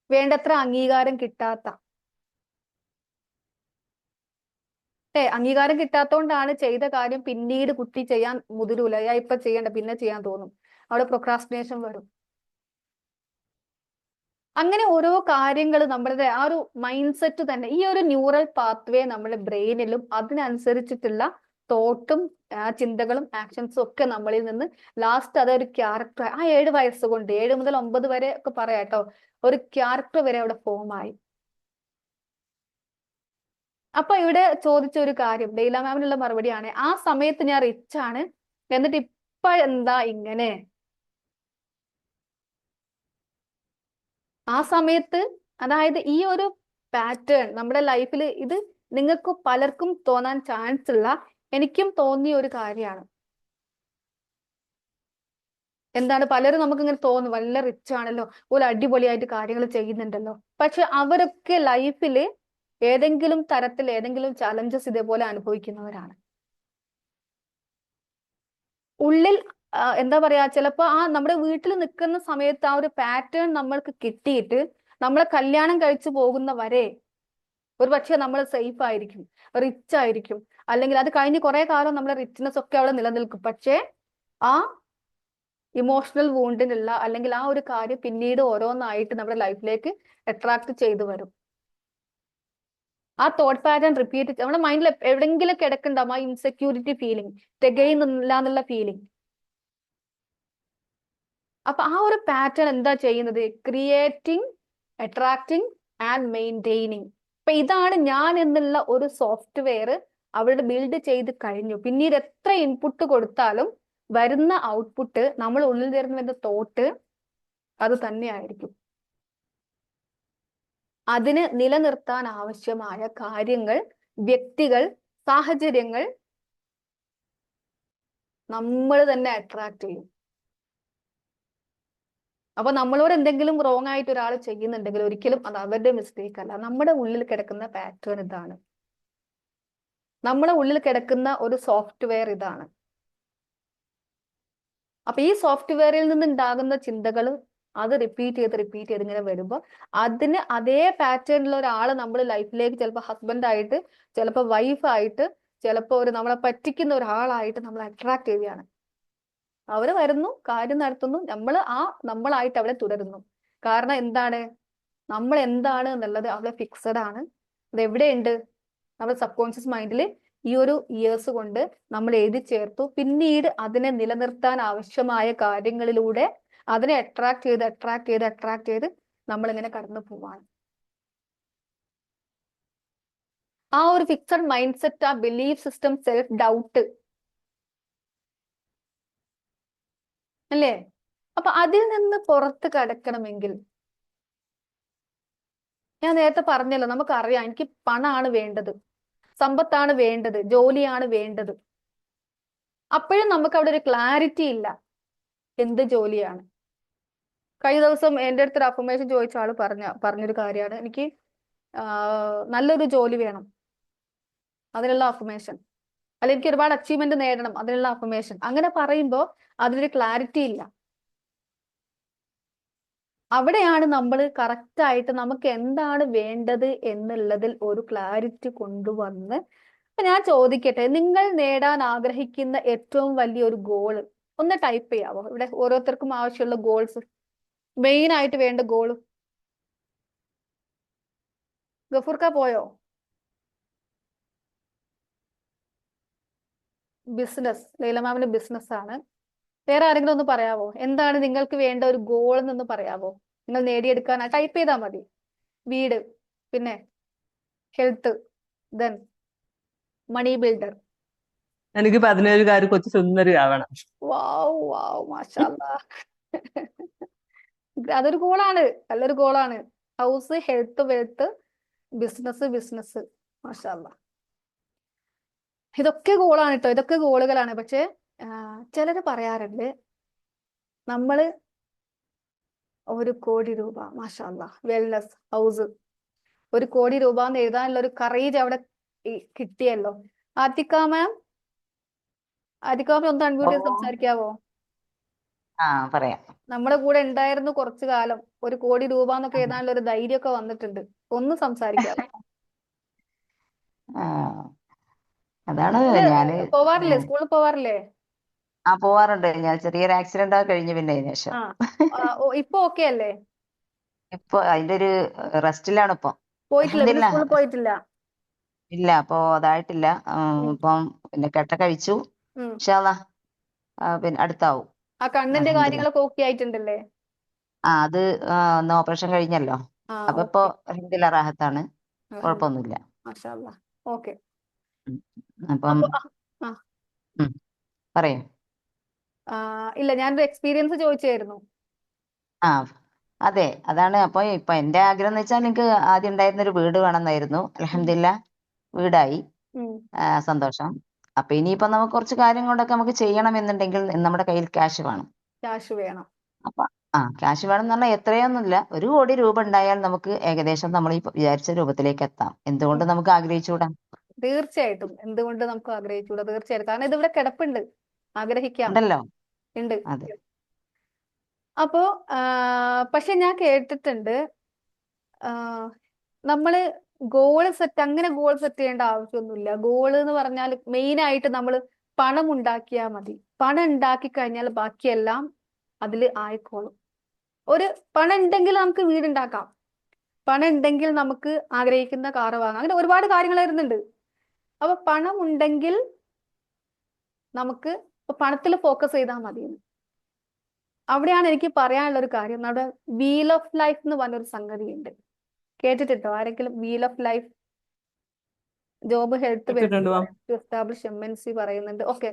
വേണ്ടത്ര അംഗീകാരം കിട്ടാത്ത, അംഗീകാരം കിട്ടാത്തോണ്ടാണ് ചെയ്ത കാര്യം പിന്നീട് കുട്ടി ചെയ്യാൻ മുതിരൂല. ഇപ്പൊ ചെയ്യണ്ട, പിന്നെ ചെയ്യാൻ തോന്നും, അവിടെ പ്രൊക്രാസ്റ്റിനേഷൻ വരും. അങ്ങനെ ഓരോ കാര്യങ്ങൾ നമ്മളുടെ ആ ഒരു മൈൻഡ് സെറ്റ് തന്നെ, ഈ ഒരു ന്യൂറൽ പാത്വേ നമ്മുടെ ബ്രെയിനിലും അതിനനുസരിച്ചിട്ടുള്ള തോട്ടും ചിന്തകളും ആക്ഷൻസും ഒക്കെ നമ്മളിൽ നിന്ന് ലാസ്റ്റ് അതൊരു ക്യാരക്ടർ, ആ 7 വയസ്സ് കൊണ്ട് 7 മുതൽ 9 വരെ ഒക്കെ പറയാട്ടോ, ഒരു ക്യാരക്ടർ വരെ അവിടെ ഫോമായി. അപ്പൊ ഇവിടെ ചോദിച്ച ഒരു കാര്യം, ലൈല മാമിനുള്ള മറുപടിയാണ്, ആ സമയത്ത് ഞാൻ റിച്ച് ആണ്, എന്നിട്ട് ഇപ്പൊ എന്താ ഇങ്ങനെ? ആ സമയത്ത്, അതായത് ഈ ഒരു പാറ്റേൺ നമ്മുടെ ലൈഫിൽ, ഇത് നിങ്ങൾക്ക് പലർക്കും തോന്നാൻ ചാൻസ് ഉള്ള, എനിക്കും തോന്നിയ ഒരു കാര്യമാണ്. എന്താണ്, പലരും നമുക്ക് ഇങ്ങനെ തോന്നും വല്ല റിച്ച് ആണല്ലോ, ഒരു അടിപൊളിയായിട്ട് കാര്യങ്ങൾ ചെയ്യുന്നുണ്ടല്ലോ. പക്ഷെ അവരൊക്കെ ലൈഫിൽ ഏതെങ്കിലും തരത്തിൽ ഏതെങ്കിലും ചലഞ്ചസ് ഇതേപോലെ അനുഭവിക്കുന്നവരാണ്. ഉള്ളിൽ എന്താ പറയാ, ചിലപ്പോ നമ്മുടെ വീട്ടിൽ നിൽക്കുന്ന സമയത്ത് ആ ഒരു പാറ്റേൺ നമ്മൾക്ക് കിട്ടിയിട്ട് നമ്മളെ കല്യാണം കഴിച്ചു പോകുന്ന വരെ ഒരു പക്ഷെ നമ്മൾ സേഫ് ആയിരിക്കും, റിച്ച് ആയിരിക്കും, അല്ലെങ്കിൽ അത് കഴിഞ്ഞ് കുറെ കാലം നമ്മളെ റിച്ച്നെസ് ഒക്കെ അവിടെ നിലനിൽക്കും. പക്ഷേ ആ ഇമോഷണൽ വൂണ്ടിനുള്ള, അല്ലെങ്കിൽ ആ ഒരു കാര്യം പിന്നീട് ഓരോന്നായിട്ട് നമ്മുടെ ലൈഫിലേക്ക് അട്രാക്ട് ചെയ്തു വരും. ആ തോട്ട് പാറ്റേൺ റിപ്പീറ്റ്, നമ്മുടെ മൈൻഡിൽ എവിടെയെങ്കിലും കിടക്കുന്നുണ്ടാവും ആ ഇൻസെക്യൂരിറ്റി ഫീലിംഗ്, തികയുന്നില്ല എന്നുള്ള ഫീലിംഗ്. അപ്പൊ ആ ഒരു പാറ്റേൺ എന്താ ചെയ്യുന്നത്? Creating, attracting and maintaining. അപ്പൊ ഇതാണ് ഞാൻ എന്നുള്ള ഒരു സോഫ്റ്റ്വെയർ അവരുടെ ബിൽഡ് ചെയ്ത് കഴിഞ്ഞു. പിന്നീട് എത്ര ഇൻപുട്ട് കൊടുത്താലും വരുന്ന ഔട്ട്പുട്ട് നമ്മൾ ഉള്ളിൽ വരുന്ന തോട്ട് അത് തന്നെയായിരിക്കും. അതിന് നിലനിർത്താൻ ആവശ്യമായ കാര്യങ്ങൾ, വ്യക്തികൾ, സാഹചര്യങ്ങൾ നമ്മൾ തന്നെ അട്രാക്ട് ചെയ്യും. അപ്പൊ നമ്മളോട് എന്തെങ്കിലും റോങ് ആയിട്ട് ഒരാൾ ചെയ്യുന്നുണ്ടെങ്കിൽ ഒരിക്കലും അത് അവരുടെ മിസ്റ്റേക്ക് അല്ല. നമ്മുടെ ഉള്ളിൽ കിടക്കുന്ന പാറ്റേൺ ഇതാണ്. നമ്മുടെ ഉള്ളിൽ കിടക്കുന്ന ഒരു സോഫ്റ്റ്വെയർ ഇതാണ്. അപ്പൊ ഈ സോഫ്റ്റ്വെയറിൽ നിന്ന് ഉണ്ടാകുന്ന ചിന്തകൾ അത് റിപ്പീറ്റ് ചെയ്ത് ഇങ്ങനെ വരുമ്പോൾ അതിന് അതേ പാറ്റേണിലുള്ള ഒരാൾ നമ്മൾ ലൈഫിലേക്ക് ചിലപ്പോൾ ഹസ്ബൻഡായിട്ട്, ചിലപ്പോൾ വൈഫായിട്ട്, ചിലപ്പോൾ ഒരു നമ്മളെ പറ്റിക്കുന്ന ഒരാളായിട്ട് നമ്മൾ അട്രാക്ട് ചെയ്യുകയാണ്. അവര് വരുന്നു, കാര്യം നടത്തുന്നു, നമ്മളായിട്ട് അവരെ തുടരുന്നു. കാരണം എന്താണ്? നമ്മൾ എന്താണ് എന്നുള്ളത് അവിടെ ഫിക്സഡ് ആണ്. അത് എവിടെയുണ്ട്? നമ്മുടെ സബ് കോൺഷ്യസ് മൈൻഡിൽ ഈ ഒരു ഇയേഴ്സ് കൊണ്ട് നമ്മൾ എഴുതി ചേർത്തു. പിന്നീട് അതിനെ നിലനിർത്താൻ ആവശ്യമായ കാര്യങ്ങളിലൂടെ അതിനെ അട്രാക്ട് ചെയ്ത് നമ്മളിങ്ങനെ കടന്നു പോവാണ്. ആ ഒരു ഫിക്സഡ് മൈൻഡ് സെറ്റ്, ആ ബിലീഫ് സിസ്റ്റം, സെൽഫ് ഡൗട്ട് അല്ലേ? അപ്പൊ അതിൽ നിന്ന് പുറത്ത് കടക്കണമെങ്കിൽ, ഞാൻ നേരത്തെ പറഞ്ഞല്ലോ, നമുക്കറിയാം എനിക്ക് പണമാണ് വേണ്ടത്, സമ്പത്താണ് വേണ്ടത്, ജോലിയാണ് വേണ്ടത്. അപ്പോഴും നമുക്ക് അവിടെ ഒരു ക്ലാരിറ്റി ഇല്ല എന്ത് ജോലിയാണ്. കഴിഞ്ഞ ദിവസം എൻ്റെ അടുത്തൊരു അഫർമേഷൻ ചോദിച്ച ആള് പറഞ്ഞൊരു കാര്യമാണ്, എനിക്ക് നല്ലൊരു ജോലി വേണം, അതിനുള്ള അഫർമേഷൻ. അല്ലെങ്കിൽ എനിക്ക് ഒരുപാട് അച്ചീവ്മെന്റ് നേടണം, അതിനുള്ള അഫർമേഷൻ. അങ്ങനെ പറയുമ്പോൾ അതിനൊരു ക്ലാരിറ്റി ഇല്ല. അവിടെയാണ് നമ്മൾ കറക്റ്റ് ആയിട്ട് നമുക്ക് എന്താണ് വേണ്ടത് എന്നുള്ളതിൽ ഒരു ക്ലാരിറ്റി കൊണ്ടുവന്ന്. അപ്പൊ ഞാൻ ചോദിക്കട്ടെ, നിങ്ങൾ നേടാൻ ആഗ്രഹിക്കുന്ന ഏറ്റവും വലിയൊരു ഗോള് ഒന്ന് ടൈപ്പ് ചെയ്യാവോ? ഇവിടെ ഓരോരുത്തർക്കും ആവശ്യമുള്ള ഗോൾസ്, മെയിൻ ആയിട്ട് വേണ്ട ഗോള്. ഗഫൂർക്ക പോയോ? ബിസിനസ്. ലൈല മാമിന്റെ ബിസിനസ് ആണ്. വേറെ ആരെങ്കിലും ഒന്ന് പറയാവോ? എന്താണ് നിങ്ങൾക്ക് വേണ്ട ഒരു ഗോൾ എന്നൊന്ന് പറയാവോ? നിങ്ങൾ നേടിയെടുക്കാൻ ടൈപ്പ് ചെയ്താൽ മതി. വീട്, പിന്നെ ഹെൽത്ത്, ദെൻ മണി ബിൽഡർ. എനിക്ക് 17 കൊച്ചു സുന്ദരി ആവണം. വാവ് വാവ്, മാഷാല്ലാ. അതൊരു ഗോളാണ്, നല്ലൊരു ഗോളാണ്. ഹൗസ്, ഹെൽത്ത്, വെൽത്ത്, ബിസിനസ്, മാഷാല്ലാ. ഇതൊക്കെ ഗോളാണ് കേട്ടോ, ഇതൊക്കെ ഗോളുകളാണ്. പക്ഷെ ചിലര് പറയാറുണ്ട്, നമ്മള് 1 കോടി രൂപ, മാഷാല്ലാ, വെൽനസ്, ഹൗസ്, 1 കോടി രൂപ എന്ന് എഴുതാനുള്ള ഒരു കറേജ് അവിടെ കിട്ടിയല്ലോ. ആതിക മാം ഒന്ന് അൺമ്യൂട്ട് ചെയ്ത് സംസാരിക്കാവോ? പറയാം. നമ്മുടെ കൂടെ ഉണ്ടായിരുന്നു കുറച്ചു കാലം. 1 കോടി രൂപ എന്നൊക്കെ എഴുതാനുള്ള ഒരു ധൈര്യമൊക്കെ വന്നിട്ടുണ്ട്. ഒന്ന് സംസാരിക്കാവോ? അതാണ് ഞാന് പോവാറില്ലേ, സ്കൂളിൽ പോവാറില്ലേ? പോവാറുണ്ട്. ഞാൻ ചെറിയൊരു ആക്സിഡന്റ് ഒക്കെ കഴിഞ്ഞു പിന്നെ അതിന് ശേഷം. ഇപ്പൊ ഓക്കെ അല്ലേ? ഇപ്പൊ അതിന്റെ ഒരു റെസ്റ്റിലാണ് ഇപ്പൊ. പോയിട്ടില്ല, പിന്നെ അൽഹംദുലില്ലാ. സ്കൂളിൽ പോയിട്ടില്ല. ഇല്ല, അപ്പൊ അതായിട്ടില്ല. ഇപ്പം പിന്നെ കെട്ട കഴിച്ചു. ഇൻഷാ അല്ലാഹ് പിന്നെ അടുത്താവും. ആ കണ്ണിന്റെ അൽഹംദുലില്ലാ. കാര്യങ്ങളൊക്കെ ഓക്കെ ആയിട്ടുണ്ടല്ലേ? അത് ഒന്ന് ഓപ്പറേഷൻ കഴിഞ്ഞല്ലോ. അപ്പൊ ഇപ്പൊ അൽഹംദുലില്ലാ റാഹത്താണ്, കുഴപ്പമൊന്നുമില്ല. മാഷാ അല്ലാഹ്. ഓക്കെ. അപ്പം ആ പറയൂ. ഇല്ല, ഞാനൊരു എക്സ്പീരിയൻസ് ചോദിച്ചായിരുന്നു. അതെ, അതാണ്. അപ്പൊ ഇപ്പൊ എന്റെ ആഗ്രഹം എന്ന് വെച്ചാൽ എനിക്ക് ആദ്യം ഉണ്ടായിരുന്ന ഒരു വീട് വേണമെന്നായിരുന്നു. അൽഹംദുലില്ലാ വീടായി. സന്തോഷം. അപ്പൊ ഇനിയിപ്പോ നമുക്ക് കുറച്ച് കാര്യം കൊണ്ടൊക്കെ നമുക്ക് ചെയ്യണം എന്നുണ്ടെങ്കിൽ നമ്മുടെ കയ്യിൽ ക്യാഷ് വേണം. ക്യാഷ് വേണം. അപ്പൊ ക്യാഷ് വേണം എന്ന് പറഞ്ഞാൽ എത്രയൊന്നുമില്ല, 1 കോടി രൂപ ഉണ്ടായാൽ നമുക്ക് ഏകദേശം നമ്മൾ ഈ വിചാരിച്ച രൂപത്തിലേക്ക് എത്താം. എന്തുകൊണ്ട് നമുക്ക് ആഗ്രഹിച്ചുകൂടാ? തീർച്ചയായിട്ടും, എന്തുകൊണ്ട് നമുക്ക് ആഗ്രഹിച്ചുകൂടാ? തീർച്ചയായിട്ടും, കാരണം ഇതിവിടെ കിടപ്പുണ്ട്, ആഗ്രഹിക്കാം, ഉണ്ടല്ലോ. ഉണ്ട്. അതെ. അപ്പോ പക്ഷെ ഞാൻ കേട്ടിട്ടുണ്ട്, നമ്മള് അങ്ങനെ ഗോൾ സെറ്റ് ചെയ്യേണ്ട ആവശ്യമൊന്നുമില്ല. ഗോള് എന്ന് പറഞ്ഞാൽ മെയിൻ ആയിട്ട് നമ്മൾ പണം ഉണ്ടാക്കിയാൽ മതി. പണം ഉണ്ടാക്കി കഴിഞ്ഞാൽ ബാക്കിയെല്ലാം അതിൽ ആയിക്കോളും. പണം ഉണ്ടെങ്കിൽ നമുക്ക് വീടുണ്ടാക്കാം, പണം ഉണ്ടെങ്കിൽ നമുക്ക് ആഗ്രഹിക്കുന്ന കാറ് വാങ്ങാം, അങ്ങനെ ഒരുപാട് കാര്യങ്ങൾ വരുന്നുണ്ട്. അപ്പൊ പണം ഉണ്ടെങ്കിൽ നമുക്ക് പണത്തിൽ ഫോക്കസ് ചെയ്താൽ മതി. അവിടെയാണ് എനിക്ക് പറയാനുള്ള ഒരു കാര്യം. നമ്മുടെ വീൽ ഓഫ് ലൈഫ് എന്ന് പറഞ്ഞൊരു സംഗതിയുണ്ട്. കേട്ടിട്ടുണ്ടോ ആരെങ്കിലും? Wheel of life. Job health കേട്ടിട്ടുണ്ട് മാം. ടു എസ്റ്റാബ്ലിഷ് MNC പറയുന്നുണ്ട്. ഓക്കെ,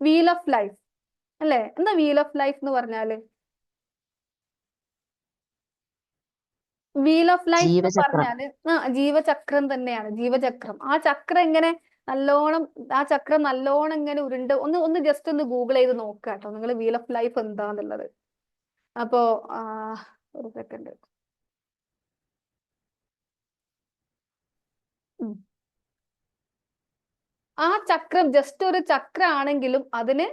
വീൽ ഓഫ് ലൈഫ് അല്ലേ? എന്താ വീൽ ഓഫ് ലൈഫ് എന്ന് പറഞ്ഞാല്? വീൽ ഓഫ് ലൈഫ് എന്ന് ജീവചക്രം. പറഞ്ഞാല് ജീവചക്രം തന്നെയാണ്. ജീവചക്രം. ആ ചക്രം എങ്ങനെ നല്ലോണം, ആ ചക്രം നല്ലോണം ഇങ്ങനെ ഉരുണ്ട് ഒന്ന് ജസ്റ്റ് ഒന്ന് ഗൂഗിൾ ചെയ്ത് നോക്കുക കേട്ടോ നിങ്ങൾ, വീൽ ഓഫ് ലൈഫ് എന്താന്നുള്ളത്. അപ്പോ ഒരു സെക്കൻഡ്. ആ ചക്രം ജസ്റ്റ് ഒരു ചക്രം ആണെങ്കിലും അതിന്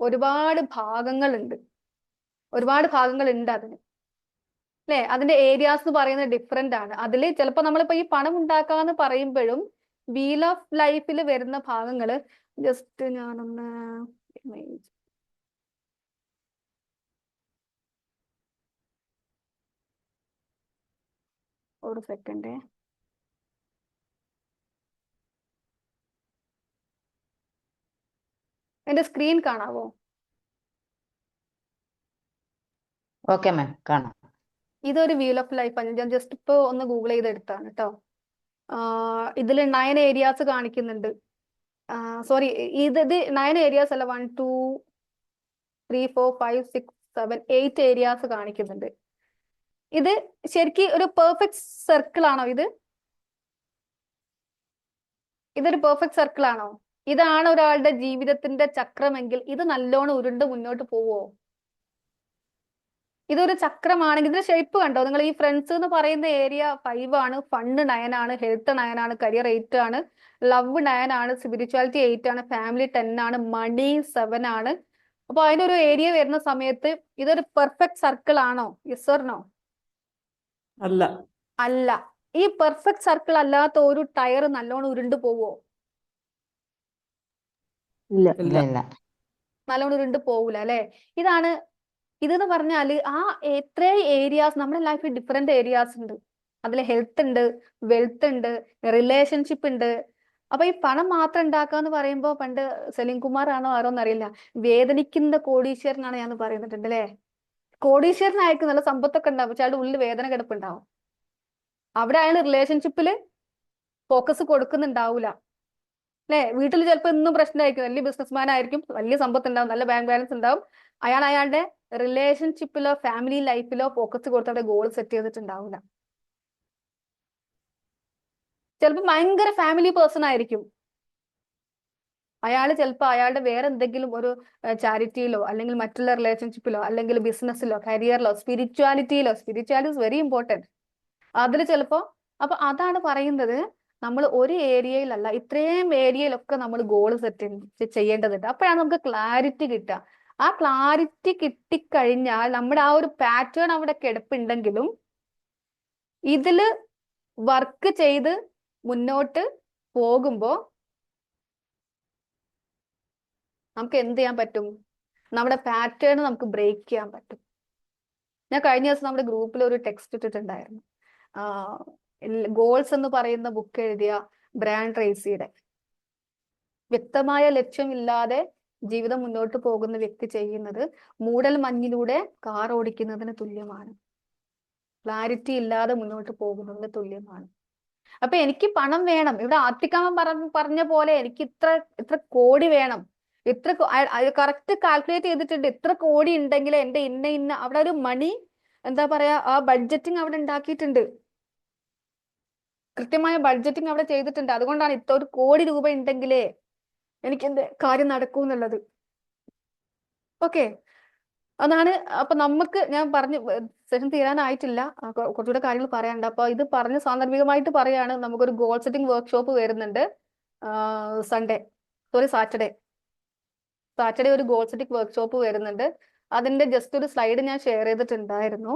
ഒരുപാട് ഭാഗങ്ങളുണ്ട്. അതിന് അല്ലെ? അതിന്റെ ഏരിയാസ് എന്ന് പറയുന്നത് ഡിഫറെന്റ് ആണ്. അതിൽ ചിലപ്പോൾ നമ്മളിപ്പോ ഈ പണം ഉണ്ടാക്കാന്ന് പറയുമ്പോഴും വീൽ ഓഫ് ലൈഫിൽ വരുന്ന ഭാഗങ്ങള് ജസ്റ്റ് ഞാനൊന്ന് ഒരു സെക്കൻഡ്. എന്റെ സ്ക്രീൻ കാണാവോ? ഓക്കെ മാം, കാണാം. ഇതൊരു വീൽ ഓഫ് ലൈഫാണ്. ഞാൻ ജസ്റ്റ് ഇപ്പൊ ഒന്ന് ഗൂഗിൾ ചെയ്തെടുത്താണ് കേട്ടോ. ഇതിൽ 9 ഏരിയാസ് കാണിക്കുന്നുണ്ട്. സോറി, ഇത് 9 ഏരിയാസ് അല്ല, 1 2 3 4 5 6 7 8 ഏരിയാസ് കാണിക്കുന്നുണ്ട്. ഇത് ശരിക്കും ഒരു പെർഫെക്റ്റ് സർക്കിൾ ആണോ? ഇതൊരു പെർഫെക്റ്റ് സർക്കിൾ ആണോ? ഇതാണ് ഒരാളുടെ ജീവിതത്തിന്റെ ചക്രമെങ്കിൽ ഇത് നല്ലോണം ഉരുണ്ട് മുന്നോട്ട് പോവോ? ഇതൊരു ചക്രമാണെങ്കിൽ ഇതിന്റെ ഷേപ്പ് കണ്ടോ നിങ്ങൾ? ഈ ഫ്രണ്ട്സ് എന്ന് പറയുന്ന ഏരിയ 5 ആണ്, ഫണ്ട് 9 ആണ്, ഹെൽത്ത് 9 ആണ്, കരിയർ 8 ആണ്, ലവ് 9 ആണ്, സ്പിരിച്വാലിറ്റി 8 ആണ്, ഫാമിലി 10 ആണ്, മണി 7 ആണ്. അപ്പൊ അതിനൊരു ഏരിയ വരുന്ന സമയത്ത് ഇതൊരു പെർഫെക്റ്റ് സർക്കിൾ ആണോ? Yes or no? അല്ല. അല്ല. ഈ പെർഫെക്റ്റ് സർക്കിൾ അല്ലാത്ത ഒരു ടയർ നല്ലോണം ഉരുണ്ട് പോവോ? ഇല്ല. ഇല്ല ഇല്ല. നല്ലോണം ഉരുണ്ട് പോവൂല അല്ലെ? ഇതെന്ന് പറഞ്ഞാല് എത്രയും ഏരിയാസ് നമ്മുടെ ലൈഫിൽ ഡിഫറെന്റ് ഏരിയാസ് ഉണ്ട്. അതിൽ ഹെൽത്ത് ഉണ്ട്, വെൽത്ത് ഉണ്ട്, റിലേഷൻഷിപ്പ് ഉണ്ട്. അപ്പൊ ഈ പണം മാത്രം ഉണ്ടാക്കാന്ന് പറയുമ്പോ പണ്ട് സലീം കുമാർ ആണോ ആരോന്ന് അറിയില്ല, വേദനിക്കുന്ന കോടീശ്വരനാണ് ഞാൻ പറയുന്നുണ്ട് അല്ലെ? കോടീശ്വരനായിരിക്കും, നല്ല സമ്പത്തൊക്കെ ഉണ്ടാവും, പക്ഷെ അയാളുടെ ഉള്ളിൽ വേദന കിടപ്പുണ്ടാവും. അവിടെ അയാൾ റിലേഷൻഷിപ്പിൽ ഫോക്കസ് കൊടുക്കുന്നുണ്ടാവൂല അല്ലെ? വീട്ടിൽ ചിലപ്പോൾ ഇന്നും പ്രശ്നമായിരിക്കും, വലിയ ബിസിനസ്മാൻ ആയിരിക്കും, വലിയ സമ്പത്ത് ഉണ്ടാവും, നല്ല ബാങ്ക് ബാലൻസ് ഉണ്ടാവും. അയാളുടെ റിലേഷൻഷിപ്പിലോ ഫാമിലി ലൈഫിലോ ഫോക്കസ് കൊടുത്ത് അവിടെ ഗോൾ സെറ്റ് ചെയ്തിട്ടുണ്ടാവില്ല. ചിലപ്പോൾ ഭയങ്കര ഫാമിലി പേഴ്സൺ ആയിരിക്കും. അയാൾ ചിലപ്പോൾ അയാളുടെ വേറെ എന്തെങ്കിലും ഒരു ചാരിറ്റിയിലോ അല്ലെങ്കിൽ മറ്റുള്ള റിലേഷൻഷിപ്പിലോ അല്ലെങ്കിൽ ബിസിനസ്സിലോ കരിയറിലോ സ്പിരിച്വാലിറ്റി ഇസ് വെരി ഇമ്പോർട്ടൻറ്റ്. അതിൽ ചിലപ്പോൾ, അപ്പൊ അതാണ് പറയുന്നത്, നമ്മൾ ഒരു ഏരിയയിലല്ല ഇത്രയും ഏരിയയിലൊക്കെ നമ്മൾ ഗോൾ സെറ്റ് ചെയ്യേണ്ടതുണ്ട്. അപ്പോഴാണ് നമുക്ക് ക്ലാരിറ്റി കിട്ടുക. ആ ക്ലാരിറ്റി കിട്ടിക്കഴിഞ്ഞാൽ നമ്മുടെ ആ ഒരു പാറ്റേൺ അവിടെ കിടപ്പുണ്ടെങ്കിലും ഇതില് വർക്ക് ചെയ്ത് മുന്നോട്ട് പോകുമ്പോൾ നമുക്ക് എന്ത് ചെയ്യാൻ പറ്റും? നമ്മുടെ പാറ്റേൺ നമുക്ക് ബ്രേക്ക് ചെയ്യാൻ പറ്റും. ഞാൻ കഴിഞ്ഞ ദിവസം നമ്മുടെ ഗ്രൂപ്പിൽ ഒരു ടെക്സ്റ്റ് ഇട്ടിട്ടുണ്ടായിരുന്നു. ഗോൾസ് എന്ന് പറയുന്ന ബുക്ക് എഴുതിയ ബ്രാൻഡ് ട്രേസിയുടെ, വ്യക്തമായ ലക്ഷ്യമില്ലാതെ ജീവിതം മുന്നോട്ട് പോകുന്ന വ്യക്തി ചെയ്യുന്നത് മൂടൽ മഞ്ഞിലൂടെ കാർ ഓടിക്കുന്നതിന് തുല്യമാണ്. ക്ലാരിറ്റി ഇല്ലാതെ മുന്നോട്ട് പോകുന്നതിന് തുല്യമാണ്. അപ്പൊ എനിക്ക് പണം വേണം, ഇവിടെ ആർത്തിക്കാമൻ പറഞ്ഞ പോലെ എനിക്ക് ഇത്ര കോടി വേണം, ഇത്ര കറക്റ്റ് കാൽക്കുലേറ്റ് ചെയ്തിട്ടുണ്ട്, ഇത്ര കോടി ഉണ്ടെങ്കിൽ എന്റെ ഇന്ന അവിടെ ഒരു മണി എന്താ പറയാ, ആ ബഡ്ജറ്റിംഗ് അവിടെ ഉണ്ടാക്കിയിട്ടുണ്ട്, കൃത്യമായ ബഡ്ജറ്റിംഗ് അവിടെ ചെയ്തിട്ടുണ്ട്. അതുകൊണ്ടാണ് ഇത്ര 1 കോടി രൂപ ഉണ്ടെങ്കിലേ എനിക്ക് എന്റെ കാര്യം നടക്കൂ എന്നുള്ളത്. ഓക്കെ, അതാണ്. അപ്പൊ നമുക്ക്, ഞാൻ പറഞ്ഞു സെഷൻ തീരാനായിട്ടില്ല, കുറച്ചുകൂടെ കാര്യങ്ങൾ പറയാനുണ്ട്. അപ്പൊ ഇത് പറഞ്ഞ് സാന്ദർഭികമായിട്ട് പറയാണ്, നമുക്കൊരു ഗോൾ സെറ്റിംഗ് വർക്ക്ഷോപ്പ് വരുന്നുണ്ട് സാറ്റർഡേ ഒരു ഗോൾ സെറ്റിംഗ് വർക്ക്ഷോപ്പ് വരുന്നുണ്ട്. അതിന്റെ ജസ്റ്റ് ഒരു സ്ലൈഡ് ഞാൻ ഷെയർ ചെയ്തിട്ടുണ്ടായിരുന്നു.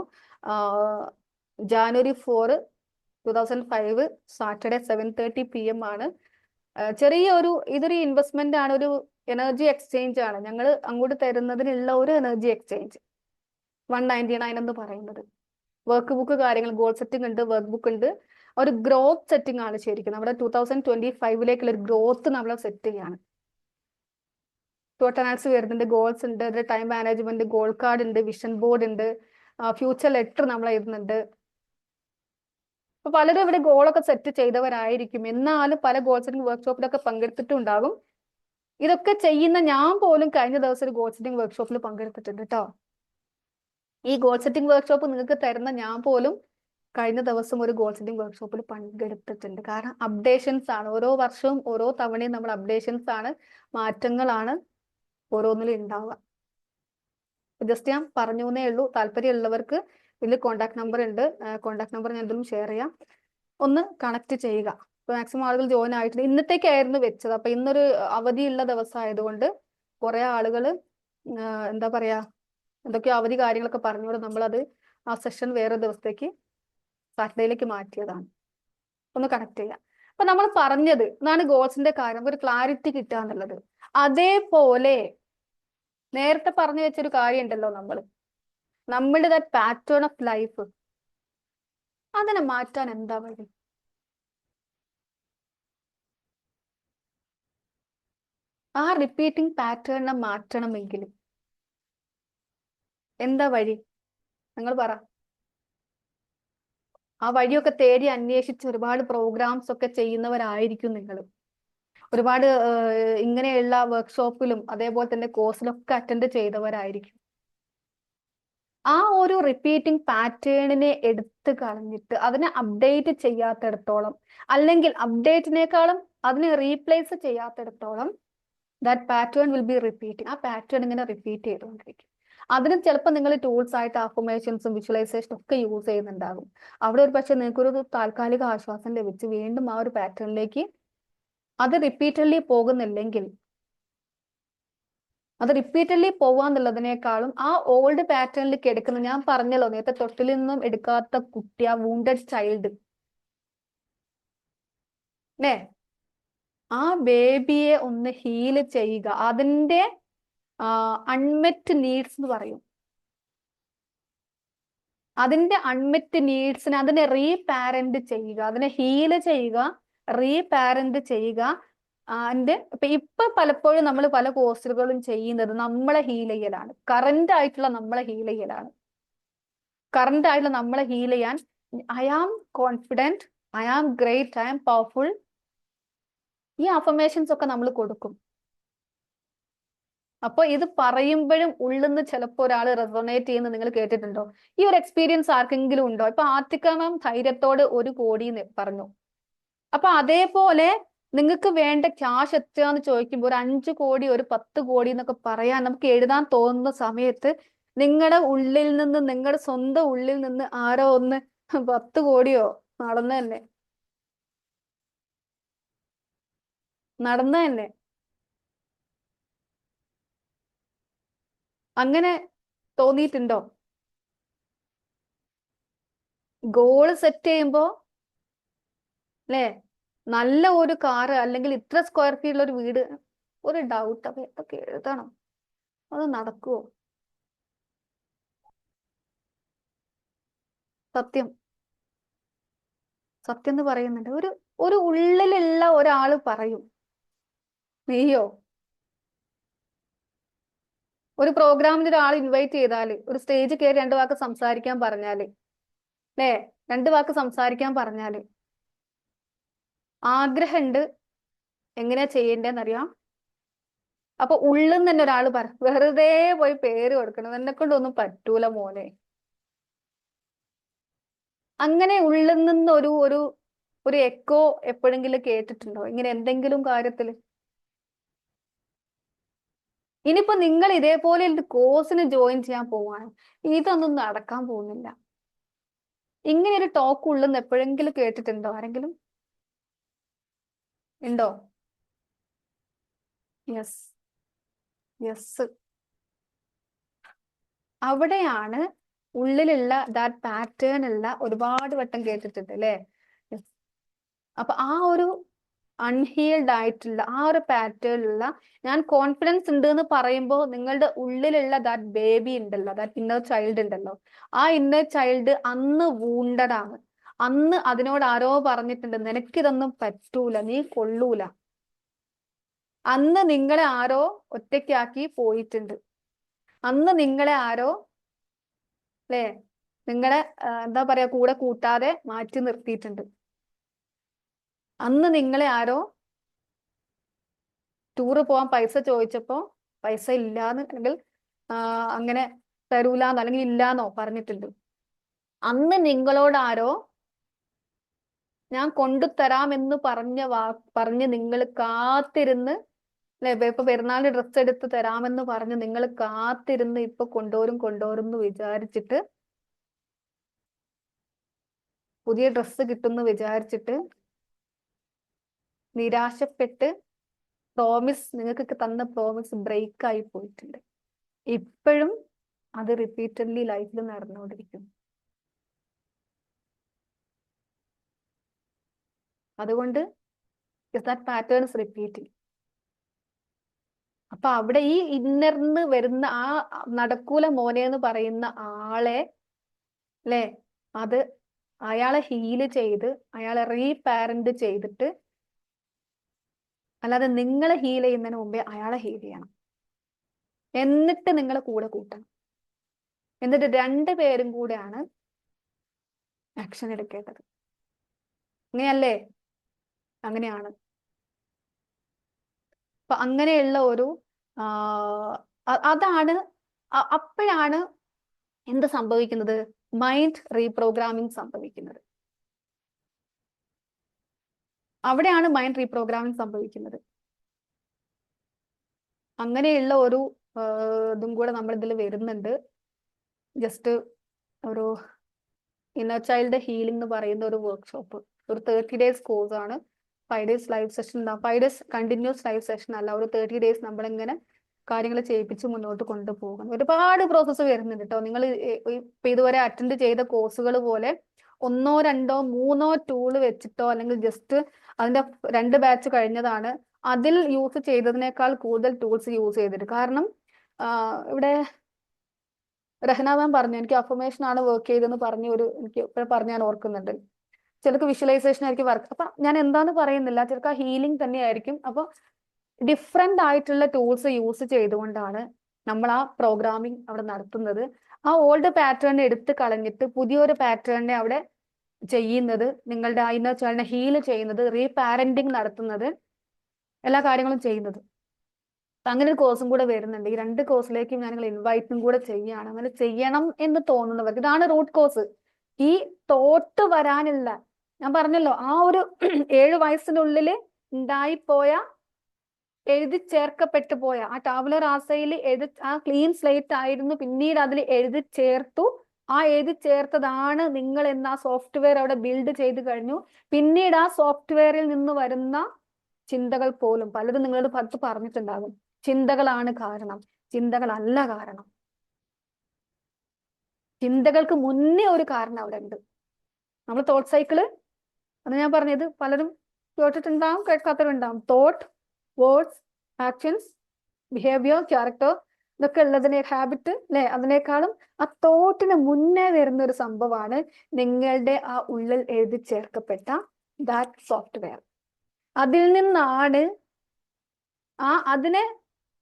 January 4, 2005 സാറ്റർഡേ 7:30 PM ആണ്. ഇതൊരു ഇൻവെസ്റ്റ്മെന്റ് ആണ്, ഒരു എനർജി എക്സ്ചേഞ്ച് ആണ്. ഞങ്ങൾ അങ്ങോട്ട് തരുന്നതിനുള്ള ഒരു എനർജി എക്സ്ചേഞ്ച് 199 എന്ന് പറയുന്നത്. വർക്ക് ബുക്ക് കാര്യങ്ങൾ, ഗോൾ സെറ്റിംഗ് ഉണ്ട്, വർക്ക് ബുക്ക് ഉണ്ട്. ഒരു ഗ്രോത്ത് സെറ്റിംഗ് ആണ് ശരിക്കും. നമ്മുടെ 2025 ഒരു ഗ്രോത്ത് നമ്മൾ സെറ്റ് ചെയ്യാണ്. ടോട്ടനാൽസ് വരുന്നുണ്ട്, ഗോൾസ് ഉണ്ട്, അതിൽ ടൈം മാനേജ്മെന്റ്, ഗോൾ കാർഡ് ഉണ്ട്, വിഷൻ ബോർഡ് ഉണ്ട്, ഫ്യൂച്ചർ ലെറ്റർ നമ്മൾ എഴുതുന്നുണ്ട്. അപ്പൊ പലരും ഇവിടെ ഗോളൊക്കെ സെറ്റ് ചെയ്തവരായിരിക്കും, എന്നാലും പല ഗോൾ സെറ്റിംഗ് വർക്ക്ഷോപ്പിലൊക്കെ പങ്കെടുത്തിട്ടുണ്ടാകും. ഇതൊക്കെ ചെയ്യുന്ന ഞാൻ പോലും കഴിഞ്ഞ ദിവസം ഒരു ഗോൾ സെറ്റിംഗ് വർക്ക്ഷോപ്പിൽ പങ്കെടുത്തിട്ടുണ്ട് കേട്ടോ. ഈ ഗോൾ സെറ്റിംഗ് വർക്ക്ഷോപ്പ് നിങ്ങൾക്ക് തരുന്ന ഞാൻ പോലും കഴിഞ്ഞ ദിവസം ഒരു ഗോൾ സെറ്റിംഗ് വർക്ക്ഷോപ്പിൽ പങ്കെടുത്തിട്ടുണ്ട്. കാരണം അപ്ഡേഷൻസ് ആണ്, ഓരോ വർഷവും ഓരോ തവണയും നമ്മൾ അപ്ഡേഷൻസ് ആണ്, മാറ്റങ്ങളാണ് ഓരോന്നിലും ഉണ്ടാവുക. ജസ്റ്റ് ഞാൻ പറഞ്ഞു എന്നേ ഉള്ളൂ. താല്പര്യമുള്ളവർക്ക് ഇതിൽ കോൺടാക്ട് നമ്പർ ഉണ്ട്, കോൺടാക്ട് നമ്പർ ഞാൻ എന്തെങ്കിലും ഷെയർ ചെയ്യാം, ഒന്ന് കണക്ട് ചെയ്യുക. ഇപ്പൊ മാക്സിമം ആളുകൾ ജോയിൻ ആയിട്ടുണ്ട്. ഇന്നത്തേക്കായിരുന്നു വെച്ചത്, അപ്പൊ ഇന്നൊരു അവധിയുള്ള ദിവസം ആയതുകൊണ്ട് കുറെ ആളുകൾ എന്താ പറയാ എന്തൊക്കെയോ അവധി കാര്യങ്ങളൊക്കെ പറഞ്ഞുകൊണ്ട് നമ്മളത് ആ സെഷൻ വേറെ ദിവസത്തേക്ക് സാറ്റർഡേയിലേക്ക് മാറ്റിയതാണ്. ഒന്ന് കണക്ട് ചെയ്യാം. അപ്പൊ നമ്മൾ പറഞ്ഞത് എന്നാണ് ഗോൾസിന്റെ കാര്യം, ഒരു ക്ലാരിറ്റി കിട്ടുക എന്നുള്ളത്. അതേപോലെ നേരത്തെ പറഞ്ഞു വെച്ചൊരു കാര്യം ഉണ്ടല്ലോ, നമ്മളുടെ ദാറ്റ് പാറ്റേൺ ഓഫ് ലൈഫ്, അതിനെ മാറ്റാൻ എന്താ വഴി? ആ റിപ്പീറ്റിംഗ് പാറ്റേണിനെ മാറ്റണമെങ്കിൽ എന്താ വഴി? നിങ്ങൾ പറ. ആ വഴിയൊക്കെ തേടി അന്വേഷിച്ച് ഒരുപാട് പ്രോഗ്രാംസ് ഒക്കെ ചെയ്യുന്നവരായിരിക്കും നിങ്ങൾ. ഒരുപാട് ഇങ്ങനെയുള്ള വർക്ക്ഷോപ്പിലും അതേപോലെ തന്നെ കോഴ്സിലൊക്കെ അറ്റൻഡ് ചെയ്തവരായിരിക്കും. ആ ഒരു റിപ്പീറ്റിംഗ് പാറ്റേണിനെ എടുത്തു കളഞ്ഞിട്ട് അതിനെ അപ്ഡേറ്റ് ചെയ്യാത്തിടത്തോളം, അല്ലെങ്കിൽ അപ്ഡേറ്റിനേക്കാളും അതിനെ റീപ്ലേസ് ചെയ്യാത്തിടത്തോളം that pattern will be repeating. ആ പാറ്റേൺ ഇങ്ങനെ റിപ്പീറ്റ് ചെയ്തുകൊണ്ടിരിക്കും. അതിന് ചിലപ്പോൾ നിങ്ങൾ ടൂൾസ് ആയിട്ട് അഫർമേഷൻസും വിഷ്വലൈസേഷനും ഒക്കെ യൂസ് ചെയ്യുന്നുണ്ടാകും. അവിടെ ഒരു പക്ഷെ നിങ്ങൾക്കൊരു താൽക്കാലിക ആശ്വാസം ലഭിച്ച് വീണ്ടും ആ ഒരു പാറ്റേണിലേക്ക് അത് റിപ്പീറ്റഡ്ലി പോകുന്നില്ലെങ്കിൽ, അത് റിപ്പീറ്റഡ്ലി പോവാന്നുള്ളതിനേക്കാളും ആ ഓൾഡ് പാറ്റേണിലേക്ക് എടുക്കുന്ന, ഞാൻ പറഞ്ഞല്ലോ നേരത്തെ തൊട്ടിൽ നിന്നും എടുക്കാത്ത കുട്ടി, ആ വൂണ്ടഡ് ചൈൽഡ് അല്ലേ, ആ ബേബിയെ ഒന്ന് ഹീല് ചെയ്യുക. അതിന്റെ അൺമെറ്റ് നീഡ്സ് എന്ന് പറയും. അതിന്റെ അൺമെറ്റ് നീഡ്സിനെ അതിനെ റീപാരന്റ് ചെയ്യുക, അതിനെ ഹീല് ചെയ്യുക, റീപാരന്റ് ചെയ്യുക. ഇപ്പൊ പലപ്പോഴും നമ്മൾ പല കോഴ്സുകളും ചെയ്യുന്നത് നമ്മളെ ഹീൽ ചെയ്യലാണ്, കറന്റ് ആയിട്ടുള്ള നമ്മളെ ഹീൽ ചെയ്യലാണ്. കറന്റ് ആയിട്ടുള്ള നമ്മളെ ഹീൽ ചെയ്യാൻ I am confident, I am great, I am powerful, ഈ അഫർമേഷൻസ് ഒക്കെ നമ്മൾ കൊടുക്കും. അപ്പൊ ഇത് പറയുമ്പോഴും ഉള്ളിന്ന് ചിലപ്പോൾ ഒരാൾ റെസൊണേറ്റ് ചെയ്യുന്നത് നിങ്ങൾ കേട്ടിട്ടുണ്ടോ? ഈ ഒരു എക്സ്പീരിയൻസ് ആർക്കെങ്കിലും ഉണ്ടോ? ഇപ്പൊ ആർട്ടിക്ക മാം ധൈര്യത്തോട് 1 കോടി പറഞ്ഞു. അപ്പൊ അതേപോലെ നിങ്ങൾക്ക് വേണ്ട ക്യാഷ് എത്രയാന്ന് ചോദിക്കുമ്പോൾ ഒരു 5 കോടി, ഒരു 10 കോടി എന്നൊക്കെ പറയാൻ നമുക്ക് എഴുതാൻ തോന്നുന്ന സമയത്ത് നിങ്ങളുടെ ഉള്ളിൽ നിന്ന്, നിങ്ങളുടെ സ്വന്തം ഉള്ളിൽ നിന്ന് ആരോ ഒന്ന് 10 കോടിയോ നടന്നു തന്നെ അങ്ങനെ തോന്നിയിട്ടുണ്ടോ? ഗോള് സെറ്റ് ചെയ്യുമ്പോ അല്ലേ, നല്ല ഒരു കാറ് അല്ലെങ്കിൽ ഇത്ര സ്ക്വയർ ഫീറ്റുള്ള ഒരു വീട്, ഒരു ഡൗട്ട്, അപ്പൊ എന്തൊക്കെ എഴുതണം, അത് നടക്കുവോ? സത്യം സത്യം എന്ന് പറയുന്നുണ്ട്. ഒരു ഉള്ളിലുള്ള ഒരാള് പറയും, നീയോ? ഒരു പ്രോഗ്രാമിന് ഒരാൾ ഇൻവൈറ്റ് ചെയ്താല്, ഒരു സ്റ്റേജ് കയറി 2 വാക്ക് സംസാരിക്കാൻ പറഞ്ഞാല്, അല്ലേ, 2 വാക്ക് സംസാരിക്കാൻ പറഞ്ഞാല് ആഗ്രഹമുണ്ട്, എങ്ങനെയാ ചെയ്യേണ്ടതെന്നറിയാം. അപ്പൊ ഉള്ളിൽ നിന്ന് തന്നെ ഒരാൾ വെറുതെ പോയി പേര് കൊടുക്കണം, എന്നെ കൊണ്ടൊന്നും പറ്റൂല മോനെ. അങ്ങനെ ഉള്ളിൽ നിന്ന് ഒരു എക്കോ എപ്പോഴെങ്കിലും കേട്ടിട്ടുണ്ടോ ഇങ്ങനെ എന്തെങ്കിലും കാര്യത്തില്? ഇനിയിപ്പോ നിങ്ങൾ ഇതേപോലെ കോഴ്സിന് ജോയിൻ ചെയ്യാൻ പോവാണ്, ഇതൊന്നും നടക്കാൻ പോകുന്നില്ല. ഇങ്ങനെ ഒരു ടോക്ക് ഉള്ളെന്ന് എപ്പോഴെങ്കിലും കേട്ടിട്ടുണ്ടോ ആരെങ്കിലും? ഉണ്ടോ? Yes yes. അവിടെയാണ് ഉള്ളിലുള്ള ദാറ്റ് പാറ്റേൺ ഉള്ള, ഒരുപാട് വട്ടം കേട്ടിട്ടുണ്ട് അല്ലേ? അപ്പൊ ആ ഒരു അൺഹീൽഡ് ആയിട്ടുള്ള ആ ഒരു പാറ്റേണിലുള്ള, ഞാൻ കോൺഫിഡൻസ് ഉണ്ട് എന്ന് പറയുമ്പോൾ നിങ്ങളുടെ ഉള്ളിലുള്ള ദാറ്റ് ബേബി ഉണ്ടല്ലോ, ദാറ്റ് ഇന്നർ ചൈൽഡ് ഉണ്ടല്ലോ, ആ ഇന്നർ ചൈൽഡ് അന്ന് വൂണ്ടഡ് ആണ്. അന്ന് അതിനോട് ആരോ പറഞ്ഞിട്ടുണ്ട്, നിനക്കിതൊന്നും പറ്റൂല, നീ കൊള്ളൂല. അന്ന് നിങ്ങളെ ആരോ ഒറ്റയ്ക്കാക്കി പോയിട്ടുണ്ട്. അന്ന് നിങ്ങളെ ആരോ അല്ലേ നിങ്ങളെ എന്താ പറയാ കൂടെ കൂട്ടാതെ മാറ്റി നിർത്തിയിട്ടുണ്ട്. അന്ന് നിങ്ങളെ ആരോ ടൂറ് പോകാൻ പൈസ ചോദിച്ചപ്പോ പൈസ ഇല്ലാന്ന് അല്ലെങ്കിൽ അങ്ങനെ തരൂലാന്നോ അല്ലെങ്കിൽ ഇല്ലാന്നോ പറഞ്ഞിട്ടുണ്ട്. അന്ന് നിങ്ങളോട് ആരോ ഞാൻ കൊണ്ടുതരാമെന്ന് പറഞ്ഞ് നിങ്ങൾ കാത്തിരുന്ന് അല്ലെ, ഇപ്പൊ പെരുന്നാളിന് ഡ്രസ്സ് എടുത്ത് തരാമെന്ന് പറഞ്ഞ് നിങ്ങൾ കാത്തിരുന്ന് ഇപ്പൊ കൊണ്ടുവരും എന്ന് വിചാരിച്ചിട്ട്, പുതിയ ഡ്രസ്സ് കിട്ടുമെന്ന് വിചാരിച്ചിട്ട് നിരാശപ്പെട്ട് നിങ്ങൾക്ക് തന്ന പ്രോമിസ് ബ്രേക്ക് ആയി പോയിട്ടുണ്ട്. ഇപ്പോഴും അത് റിപ്പീറ്റഡ്ലി ലൈഫിൽ നടന്നുകൊണ്ടിരിക്കും. അതുകൊണ്ട് ദാറ്റ് പാറ്റേൺ ഇസ് റിപ്പീറ്റിംഗ്. അപ്പൊ അവിടെ ഈ ഇന്നർന്ന് വരുന്ന ആ നടക്കൂല മോനെ എന്ന് പറയുന്ന ആളെ അല്ലെ, അത് അയാളെ ഹീല് ചെയ്ത് അയാളെ റീപാരന്റ് ചെയ്തിട്ട്, അല്ലാതെ നിങ്ങളെ ഹീൽ ചെയ്യുന്നതിന് മുമ്പേ അയാളെ ഹീൽ ചെയ്യണം. എന്നിട്ട് നിങ്ങളെ കൂടെ കൂട്ടണം. എന്നിട്ട് രണ്ടുപേരും കൂടെയാണ് ആക്ഷൻ എടുക്കേണ്ടത്. അങ്ങനെയല്ലേ? അങ്ങനെയാണ്. അപ്പൊ അങ്ങനെയുള്ള ഒരു അതാണ് അപ്പോഴാണ് എന്ത് സംഭവിക്കുന്നത്? മൈൻഡ് റീപ്രോഗ്രാമിംഗ് സംഭവിക്കുന്നത്. അവിടെയാണ് മൈൻഡ് റീപ്രോഗ്രാമിംഗ് സംഭവിക്കുന്നത്. അങ്ങനെയുള്ള ഒരു ഇതും കൂടെ നമ്മൾ ഇതിൽ വരുന്നുണ്ട്. ജസ്റ്റ് ഒരു ഇന്നർ ചൈൽഡ് ഹീലിംഗ് എന്ന് പറയുന്ന ഒരു വർക്ക്ഷോപ്പ്, ഒരു 30 days കോഴ്സ് ആണ്. 5 days ലൈവ് സെഷൻ ഉണ്ടാവും. 5 days കണ്ടിന്യൂസ് ലൈവ് സെഷൻ അല്ല, ഒരു 30 days നമ്മളിങ്ങനെ കാര്യങ്ങൾ ചെയ്യിപ്പിച്ച് മുന്നോട്ട് കൊണ്ടുപോകണം. ഒരുപാട് പ്രോസസ്സ് വരുന്നുണ്ട് കേട്ടോ. നിങ്ങൾ ഇപ്പൊ ഇതുവരെ അറ്റൻഡ് ചെയ്ത കോഴ്സുകൾ പോലെ 1, 2, 3 ടൂള് വെച്ചിട്ടോ അല്ലെങ്കിൽ ജസ്റ്റ് അതിന്റെ 2 ബാച്ച് കഴിഞ്ഞതാണ് അതിൽ യൂസ് ചെയ്തതിനേക്കാൾ കൂടുതൽ ടൂൾസ് യൂസ് ചെയ്തിട്ട്. കാരണം ഇവിടെ രഹന മാം പറഞ്ഞു, എനിക്ക് അഫർമേഷൻ ആണ് വർക്ക് ചെയ്തെന്ന് എനിക്ക് പറഞ്ഞ് ഞാൻ ഓർക്കുന്നുണ്ട്. ചിലർക്ക് വിഷ്വലൈസേഷൻ ആയിരിക്കും വർക്ക്. അപ്പൊ ഞാൻ എന്താന്ന് പറയുന്നില്ല, ചിലർക്ക് ആ ഹീലിംഗ് തന്നെയായിരിക്കും. അപ്പൊ ഡിഫറെന്റ് ആയിട്ടുള്ള ടൂൾസ് യൂസ് ചെയ്തുകൊണ്ടാണ് നമ്മൾ ആ പ്രോഗ്രാമിംഗ് അവിടെ നടത്തുന്നത്. ആ ഓൾഡ് പാറ്റേൺ എടുത്ത് കളഞ്ഞിട്ട് പുതിയൊരു പാറ്റേണിനെ അവിടെ ചെയ്യുന്നത്, നിങ്ങളുടെ ഇന്നർ ചൈൽഡിനെ ഹീൽ ചെയ്യുന്നത്, റീപാരന്റിങ് നടത്തുന്നത്, എല്ലാ കാര്യങ്ങളും ചെയ്യുന്നത്. അങ്ങനെ ഒരു കോഴ്സും കൂടെ വരുന്നുണ്ട്. ഈ 2 കോഴ്സിലേക്കും ഞാൻ ഇൻവൈറ്റും കൂടെ ചെയ്യാണ്. അങ്ങനെ ചെയ്യണം എന്ന് തോന്നുന്നവർക്ക് ഇതാണ് റൂട്ട് കോഴ്സ്. ഈ തോട്ട് വരാനുള്ള, ഞാൻ പറഞ്ഞല്ലോ, ആ ഒരു 7 വയസ്സിനുള്ളിൽ ഉണ്ടായിപ്പോയ, എഴുതി ചേർക്കപ്പെട്ടു പോയ ആ ടാബുലർ ആസയിൽ ആ ക്ലീൻ സ്ലേറ്റ് ആയിരുന്നു, പിന്നീട് അതിൽ എഴുതി ചേർത്തു. ആ എഴുതി ചേർത്തതാണ് നിങ്ങൾ എന്ന ആ സോഫ്റ്റ്വെയർ അവിടെ ബിൽഡ് ചെയ്ത് കഴിഞ്ഞു. പിന്നീട് ആ സോഫ്റ്റ്വെയറിൽ നിന്ന് വരുന്ന ചിന്തകൾ പോലും പലതും നിങ്ങളോട് പറഞ്ഞിട്ടുണ്ടാകും. ചിന്തകളാണ് കാരണം, ചിന്തകളല്ല കാരണം. ചിന്തകൾക്ക് മുന്നേ ഒരു കാരണം അവിടെ ഉണ്ട്. നമ്മൾ തോട്ട് സൈക്കിള്, അത് ഞാൻ പറഞ്ഞത് പലരും കേട്ടിട്ടുണ്ടാവും, കേൾക്കാത്തവരുണ്ടാവും. Thought, words, actions, behaviour, character, ഇതൊക്കെ ഉള്ളതിനെ ഹാബിറ്റ് അല്ലെ, അതിനേക്കാളും ആ തോട്ടിന് മുന്നേ വരുന്ന ഒരു സംഭവമാണ് നിങ്ങളുടെ ആ ഉള്ളിൽ എഴുതി ചേർക്കപ്പെട്ട ദാറ്റ് സോഫ്റ്റ്വെയർ. അതിൽ നിന്നാണ് അതിനെ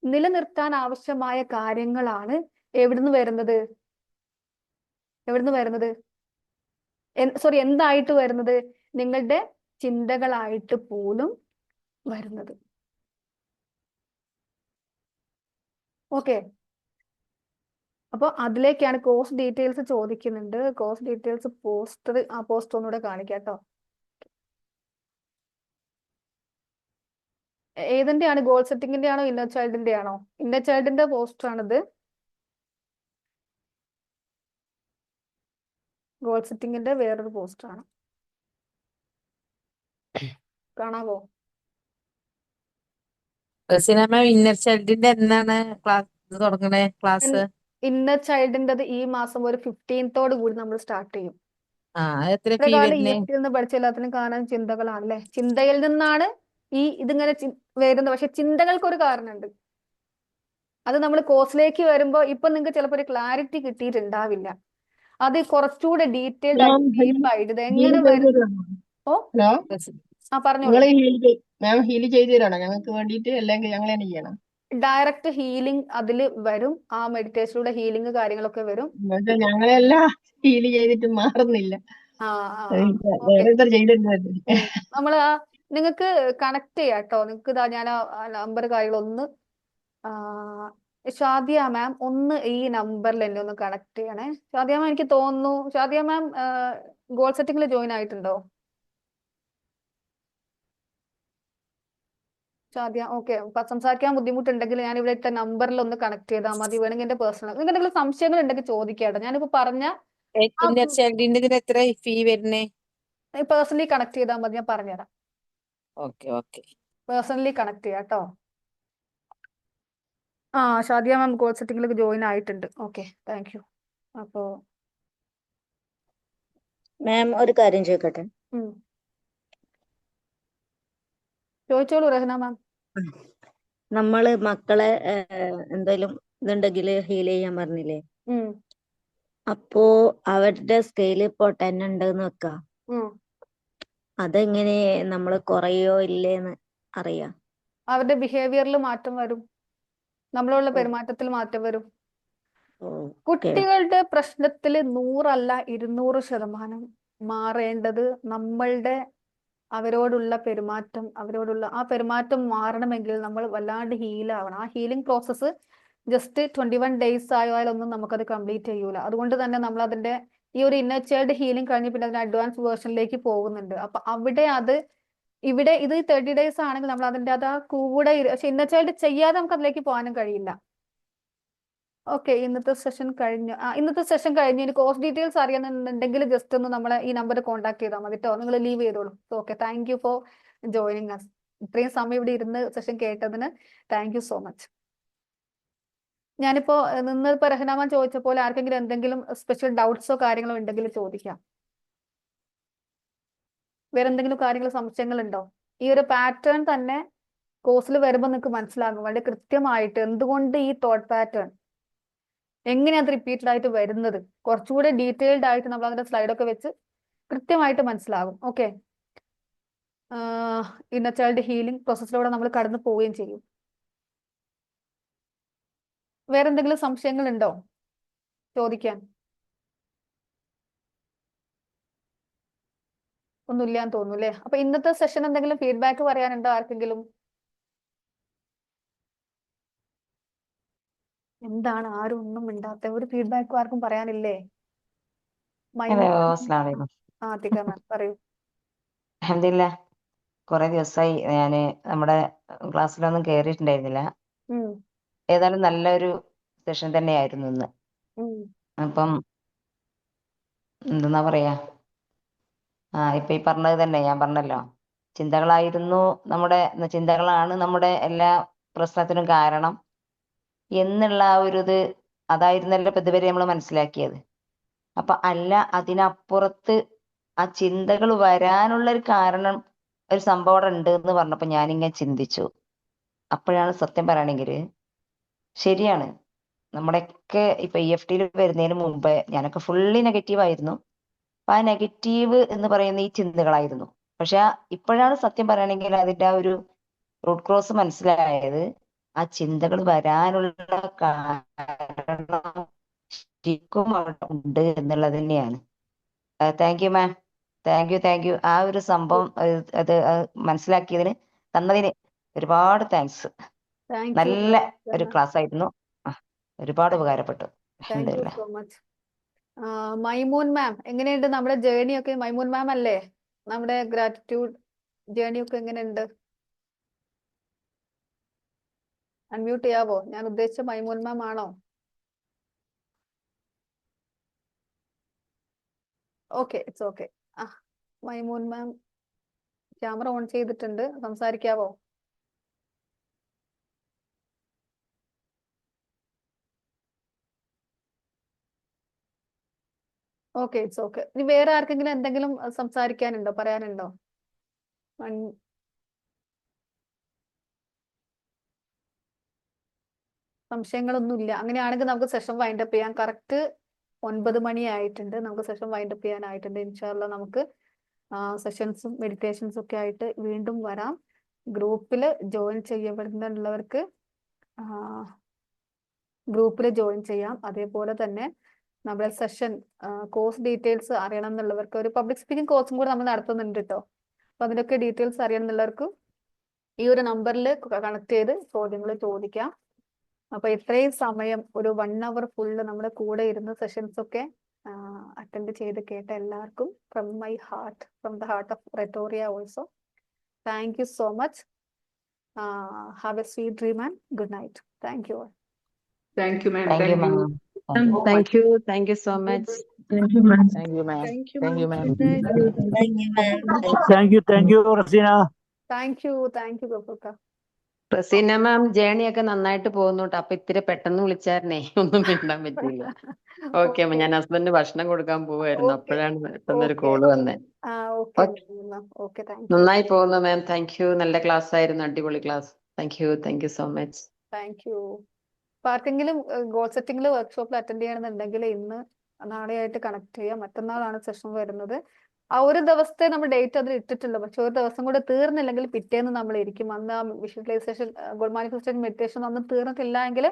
നിലനിർത്താൻ ആവശ്യമായ കാര്യങ്ങളാണ് എവിടുന്ന് വരുന്നത്? എന്തായിട്ട് വരുന്നത്? നിങ്ങളുടെ ചിന്തകളായിട്ട് പോലും വരുന്നത്. ഓക്കെ, അപ്പൊ അതിലേക്കാണ് കോഴ്സ് ഡീറ്റെയിൽസ് ചോദിക്കുന്നുണ്ട്. കോഴ്സ് ഡീറ്റെയിൽസ് പോസ്റ്റർ ഒന്നുകൂടെ കാണിക്കാം കേട്ടോ. ഏതിന്റെയാണ്? ഗോൾ സെറ്റിംഗിന്റെ ആണോ ഇന്നർ ചൈൽഡിന്റെ ആണോ? ഇന്നർ ചൈൽഡിന്റെ പോസ്റ്റർ ആണിത്. ഗോൾ സെറ്റിംഗിന്റെ വേറൊരു പോസ്റ്റർ ആണ്. കാണാവോ? ഇന്നർ ചൈൽഡിന്റെ എന്നാണ് ക്ലാസ് തുടങ്ങണേ? ക്ലാസ് ഇന്നർ ചൈൽഡിന്റെ ഈ മാസം ഒരു 15th കൂടി നമ്മൾ സ്റ്റാർട്ട് ചെയ്യും. എത്ര ഫീ വരുന്നേ? വീട്ടിൽ നിന്ന് പഠിച്ച എല്ലാത്തിനും കാണാൻ ചിന്തകളാണല്ലേ. ചിന്തയിൽ നിന്നാണ് ഇതിങ്ങനെ വരുന്നത്. പക്ഷെ ചിന്തകൾക്ക് ഒരു കാരണമുണ്ട്. അത് നമ്മൾ കോഴ്സിലേക്ക് വരുമ്പോ ഇപ്പൊ നിങ്ങൾക്ക് ചിലപ്പോൾ ഒരു ക്ലാരിറ്റി കിട്ടിയിട്ടുണ്ടാവില്ല. അത് കുറച്ചുകൂടെ ഡീറ്റെയിൽഡ് ആയിട്ട് ഡീപ്പായിട്ട് ഇത് എങ്ങനെ വരും. ഓ ഹലോ, പറഞ്ഞോളൂ. നിങ്ങൾ മാം ഹീൽ ചെയ്തു തരാണോ ഞങ്ങൾക്ക് വേണ്ടിയിട്ട്, അല്ലെങ്കിൽ ഞങ്ങൾ തന്നെ ചെയ്യണം? ഡയറക്റ്റ് ഹീലിംഗ് അതിൽ വരും. ആ മെഡിറ്റേഷനിലൂടെ ഹീലിംഗ് കാര്യങ്ങളൊക്കെ വരും. പക്ഷെ ഞങ്ങളെല്ലാം ഹീൽ ചെയ്തിട്ട് മാറുന്നില്ല. ഓക്കെ. ഓരോരുത്തർ ചെയ്തിരുന്നത്. നമ്മൾ നിങ്ങൾക്ക് കണക്ട് ചെയ്യാം കേട്ടോ. നിങ്ങൾക്ക് ഇതാ ഞാൻ ആ നമ്പർ കാര്യങ്ങളൊന്ന് ഷാദിയ മാം ഒന്ന് ഈ നമ്പറിൽ എന്നെ ഒന്ന് കണക്ട് ചെയ്യണേ. ഷാദിയ മാം എനിക്ക് തോന്നുന്നു ഷാദിയ മാം ഗോൾ സെറ്റിംഗിൽ ജോയിൻ ആയിട്ടുണ്ടോ? ഷാദിയ ഓക്കെ. സംസാരിക്കാൻ ബുദ്ധിമുട്ടുണ്ടെങ്കിൽ ഞാൻ ഇവിടെ ഇട്ട നമ്പറിൽ ഒന്ന് കണക്ട് ചെയ്താൽ മതി. വേണമെങ്കിൽ എന്റെ പേഴ്സണൽ നിങ്ങൾക്ക് എന്തെങ്കിലും സംശയങ്ങൾ ഉണ്ടെങ്കിൽ ചോദിക്കാട്ടോ. ഞാനിപ്പോ പറഞ്ഞ ഇന്നർ ചൈൽഡിന്റെ ഇതിന് എത്ര ഫീ വരുന്നേ? പേഴ്സണലി കണക്ട് ചെയ്താൽ മതി. ഞാൻ പറഞ്ഞുതരാം. ഓക്കെ. പേഴ്സണലി കണക്ട് ചെയ്യാം കേട്ടോ. ഷാദിയ മാം ഗോൾ സെറ്റിംഗിലേക്ക് ജോയിൻ ആയിട്ടുണ്ട്. Okay, thank U. അപ്പോ മാം ഒരു കാര്യം ചോദിക്കട്ടെ? ചോദിച്ചോളൂ റഹ്ന മാം. നമ്മള് മക്കളെ എന്തെങ്കിലും ഇതുണ്ടെങ്കിൽ ഹീൽ ചെയ്യാൻ പറഞ്ഞില്ലേ? അപ്പോ അവരുടെ സ്കെയില് ഇപ്പൊ 10 ഉണ്ടെന്ന് വെക്കാം. അതെങ്ങനെ നമ്മള് കുറയോ ഇല്ലേന്ന് അറിയാം? അവരുടെ ബിഹേവിയറിൽ മാറ്റം വരും. നമ്മളുള്ള പെരുമാറ്റത്തിൽ മാറ്റം വരും. കുട്ടികളുടെ പ്രശ്നത്തിൽ 100 അല്ല 200% മാറേണ്ടത് നമ്മളുടെ അവരോടുള്ള പെരുമാറ്റം. അവരോടുള്ള ആ പെരുമാറ്റം മാറണമെങ്കിൽ നമ്മൾ വല്ലാണ്ട് ഹീലാവണം. ആ ഹീലിംഗ് പ്രോസസ്സ് ജസ്റ്റ് 21 days ആയാലൊന്നും നമുക്കത് കംപ്ലീറ്റ് ചെയ്യൂല. അതുകൊണ്ട് തന്നെ നമ്മൾ അതിന്റെ ഈ ഒരു ഇന്നർ ചൈൽഡ് ഹീലിംഗ് കഴിഞ്ഞ് പിന്നെ അതിന്റെ അഡ്വാൻസ് വേർഷനിലേക്ക് പോകുന്നുണ്ട്. അപ്പൊ അവിടെ ഇവിടെ ഇത് 30 days ആണെങ്കിൽ നമ്മൾ അതിന്റെ അത് കൂടെ പക്ഷെ ഇന്നർ ചൈൽഡ് ചെയ്യാതെ നമുക്ക് അതിലേക്ക് പോകാനും കഴിയില്ല. ഓക്കെ, ഇന്നത്തെ സെഷൻ കഴിഞ്ഞു. ഇന്നത്തെ സെഷൻ കഴിഞ്ഞ് ഇനി കോഴ്സ് ഡീറ്റെയിൽസ് അറിയാന്നുണ്ടെങ്കിൽ ജസ്റ്റ് ഒന്ന് നമ്മളെ ഈ നമ്പർ കോൺടാക്ട് ചെയ്താൽ മതി കേട്ടോ. നിങ്ങൾ ലീവ് ചെയ്തോളൂ. Okay, thank you for joining us. ഇത്രയും സമയം ഇവിടെ ഇരുന്ന് സെഷൻ കേട്ടതിന് താങ്ക് യു സോ മച്ച്. ഞാനിപ്പോ ഇപ്പൊ റഹ്നാമാൻ ചോദിച്ച പോലെ ആർക്കെങ്കിലും എന്തെങ്കിലും സ്പെഷ്യൽ ഡൗട്ട്സോ കാര്യങ്ങളോ ഉണ്ടെങ്കിൽ ചോദിക്കാം. വേറെ എന്തെങ്കിലും കാര്യങ്ങൾ സംശയങ്ങൾ ഉണ്ടോ? ഈ ഒരു പാറ്റേൺ തന്നെ കോഴ്സിൽ വരുമ്പോൾ നിങ്ങൾക്ക് മനസ്സിലാകും വളരെ കൃത്യമായിട്ട് എന്തുകൊണ്ട് ഈ തോട്ട് പാറ്റേൺ എങ്ങനെയാണ് അത് റിപ്പീറ്റഡ് ആയിട്ട് വരുന്നത്. കുറച്ചുകൂടെ ഡീറ്റെയിൽഡ് ആയിട്ട് നമ്മൾ അതിന്റെ സ്ലൈഡൊക്കെ വെച്ച് കൃത്യമായിട്ട് മനസ്സിലാകും. ഓക്കെ, ഇന്നർ ചൈൽഡ് ഹീലിംഗ് പ്രോസസ്സിലൂടെ നമ്മൾ കടന്നു പോവുകയും ചെയ്യും. വേറെ എന്തെങ്കിലും സംശയങ്ങൾ ഉണ്ടോ ചോദിക്കാൻ? ഒന്നുമില്ലാന്ന് തോന്നുന്നു അല്ലേ? അപ്പൊ ഇന്നത്തെ സെഷൻ എന്തെങ്കിലും ഫീഡ്ബാക്ക് പറയാനുണ്ടോ ആർക്കെങ്കിലും? എന്താണ് ആരും ഒന്നും മിണ്ടാത്ത? ഒരു ഫീഡ്ബാക്ക് ആർക്കും പറയാനില്ലേ? ഹലോ, അസ്സലാമു അലൈക്കും. ആതിക മാം പറയൂ. അൽഹംദുലില്ലാ, കുറെ ദിവസമായി ഞാന് നമ്മുടെ ക്ലാസ്സിലൊന്നും കയറിയിട്ടുണ്ടായിരുന്നില്ല. ഏതായാലും നല്ലൊരു സെഷൻ തന്നെയായിരുന്നു ഇന്ന്. അപ്പം എന്തെന്നാ പറയാ, ഇപ്പൊ ഈ പറഞ്ഞത് തന്നെ ഞാൻ പറഞ്ഞല്ലോ, ചിന്തകളാണ് നമ്മുടെ എല്ലാ പ്രശ്നത്തിനും കാരണം എന്നുള്ള ആ ഒരു ഇത് അതായിരുന്നല്ലോ ഇപ്പൊ ഇതുവരെ നമ്മൾ മനസ്സിലാക്കിയത്. അപ്പൊ അല്ല, അതിനപ്പുറത്ത് ആ ചിന്തകൾ വരാനുള്ള ഒരു കാരണം, ഒരു സംഭവം അവിടെ ഉണ്ട് എന്ന് പറഞ്ഞപ്പോ ഞാനിങ്ങനെ ചിന്തിച്ചു. അപ്പോഴാണ് സത്യം പറയുകയാണെങ്കിൽ ശരിയാണ്. നമ്മുടെയൊക്കെ ഇപ്പൊ EFT വരുന്നതിന് മുമ്പ് ഞാനൊക്കെ ഫുള്ളി നെഗറ്റീവ് ആയിരുന്നു. അപ്പൊ ആ നെഗറ്റീവ് എന്ന് പറയുന്ന ഈ ചിന്തകളായിരുന്നു. പക്ഷെ ഇപ്പോഴാണ് സത്യം പറയുകയാണെങ്കിൽ അതിന്റെ ആ ഒരു റൂട്ട് ക്രോസ് മനസ്സിലായത്. ആ ചിന്തകൾ വരാനുള്ള കാരണം ശരിക്കും അവിടെ ഉണ്ട് എന്നുള്ളത് തന്നെയാണ്. Thank you ma'am, thank U. ആ ഒരു സംഭവം അത് മനസ്സിലാക്കിയതിന് തന്നതിന് ഒരുപാട് താങ്ക്സ്. നല്ല ഒരു ക്ലാസ് ആയിരുന്നു. ഒരുപാട് ഉപകാരപ്പെട്ടു. Thank you so much. Maimoon ma'am എങ്ങനെയുണ്ട് നമ്മുടെ ജേർണി ഒക്കെ? മൈമൂൻ മാം അല്ലേ? നമ്മുടെ ഗ്രാറ്റിറ്റ്യൂഡ് ജേർണി ഒക്കെ എങ്ങനെയുണ്ട്? അൺമ്യൂട്ട് ചെയ്യാവോ? ഞാൻ ഉദ്ദേശിച്ച മൈമൂൻ മാം ആണോ? Okay, it's okay. Maimoon ma'am camera on ചെയ്തിട്ടുണ്ട്, സംസാരിക്കാവോ? Okay, it's okay. ഇനി വേറെ ആർക്കെങ്കിലും എന്തെങ്കിലും സംസാരിക്കാനുണ്ടോ, പറയാനുണ്ടോ? സംശയങ്ങളൊന്നുമില്ല. അങ്ങനെയാണെങ്കിൽ നമുക്ക് സെഷൻ വൈൻഡപ്പ് ചെയ്യാം. കറക്റ്റ് 9 മണി ആയിട്ടുണ്ട്. നമുക്ക് സെഷൻ വൈൻഡപ്പ് ചെയ്യാനായിട്ടുണ്ട്. ഇൻഷാല്ല നമുക്ക് സെഷൻസും മെഡിറ്റേഷൻസും ഒക്കെ ആയിട്ട് വീണ്ടും വരാം. ഗ്രൂപ്പിൽ ജോയിൻ ചെയ്യപ്പെടുന്നുള്ളവർക്ക് ഗ്രൂപ്പിൽ ജോയിൻ ചെയ്യാം. അതേപോലെ തന്നെ നമ്മുടെ സെഷൻ കോഴ്സ് ഡീറ്റെയിൽസ് അറിയണം എന്നുള്ളവർക്ക് ഒരു പബ്ലിക് സ്പീക്കിംഗ് കോഴ്സും കൂടെ നമ്മൾ നടത്തുന്നുണ്ട് കേട്ടോ. അപ്പൊ അതിൻ്റെയൊക്കെ ഡീറ്റെയിൽസ് അറിയണം എന്നുള്ളവർക്ക് ഈ ഒരു നമ്പറിൽ കണക്ട് ചെയ്ത് ചോദ്യങ്ങൾ ചോദിക്കാം. അപ്പൊ ഇത്രയും സമയം ഒരു 1 hour ഫുള്ള് നമ്മുടെ കൂടെ ഇരുന്ന് സെഷൻസ് ഒക്കെ അറ്റൻഡ് ചെയ്ത് കേട്ട എല്ലാവർക്കും from my heart, from the heart of റെറ്റോറിയ also, thank you so much. Have a sweet dream and good night. Thank you all. Thank you, ma'am. Thank you Thank you. Ma'am. Thank you. Thank you. Thank you so much. Thank you, ma'am. Thank you, ma'am. Thank you, Thank you, ma'am. ma'am. Good night. Thank you, ma'am. Thank you, Rasina. Thank you ഗോപുൽക്ക. Raseena ma'am journey ഒക്കെ നന്നായിട്ട് പോകുന്നു ട്ടോ. അപ്പൊ ഇത്തിരി പെട്ടെന്ന് വിളിച്ചായിരുന്നേ ഒന്നും മിണ്ടാൻ പറ്റിയില്ല. ഓക്കെ അമ്മ, ഞാൻ ഹസ്ബൻഡിന് ഭക്ഷണം കൊടുക്കാൻ പോവായിരുന്നു. Okay. അപ്പോഴാണ് പെട്ടെന്നൊരു Okay. കോള് വന്നേ. Okay Okay. Ma'am. Okay, thank you. നന്നായി പോകുന്നു മാം. Thank you. നല്ല ക്ലാസ് ആയിരുന്നു. അടിപൊളി class. Thank you so much. Thank you. അപ്പൊ ആർക്കെങ്കിലും ഗോൾ സെറ്റിംഗിൽ വർക്ക്ഷോപ്പിൽ അറ്റൻഡ് ചെയ്യണമെന്നുണ്ടെങ്കിൽ ഇന്ന് നാളെയായിട്ട് കണക്ട് ചെയ്യാം. മറ്റന്നാളാണ് സെഷൻ വരുന്നത്. ആ ഒരു ദിവസത്തെ നമ്മൾ ഡേറ്റ് അതിൽ ഇട്ടിട്ടുള്ളൂ. പക്ഷെ ഒരു ദിവസം കൂടെ തീർന്നില്ലെങ്കിൽ പിറ്റേന്ന് നമ്മൾ ഇരിക്കും. അന്ന് ആ വിഷ്വലൈസേഷൻ ഗോൾ മാനിഫെസ്റ്റേഷൻ മെഡിറ്റേഷൻ ഒന്നും തീർന്നിട്ടില്ല എങ്കിൽ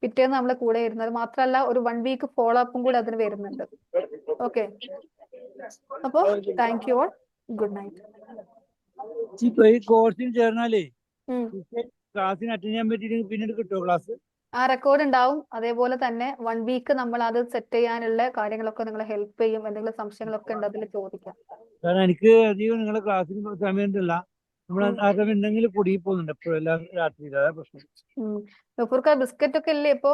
പിറ്റേന്ന് നമ്മൾ കൂടെ ഇരുന്നത് മാത്രമല്ല ഒരു 1 week ഫോളോ അപ്പും കൂടെ അതിന് വരുന്നുണ്ട്. ഓക്കെ, അപ്പോ thank you all. Good night. ഇപ്പൊ ഈ കോഴ്സിന് ചേർന്നാലേ ക്ലാസ്സിന് അറ്റൻഡ് ചെയ്യാൻ പറ്റിയില്ലെങ്കിൽ പിന്നീട് കിട്ടുമോ ക്ലാസ്? ആ റെക്കോർഡ് ഉണ്ടാവും. അതേപോലെ തന്നെ 1 week നമ്മൾ അത് സെറ്റ് ചെയ്യാനുള്ള കാര്യങ്ങളൊക്കെ നിങ്ങളെ ഹെൽപ്പ് ചെയ്യും. എന്തെങ്കിലും സംശയങ്ങളൊക്കെ ഉണ്ട് അതിൽ ചോദിക്കാം. കാരണം എനിക്ക് അധികം നിങ്ങളെ ക്ലാസ്സിന് സമയമില്ല. നമ്മൾ ആ സമയം എന്തെങ്കിലും കുടുങ്ങി പോകുന്നുണ്ട് എപ്പോഴും എല്ലാ രാത്രി. അതാ പ്രശ്നം. ഗഫൂർക്ക ബിസ്ക്കറ്റ് ഒക്കെ ഇല്ലേ ഇപ്പോ?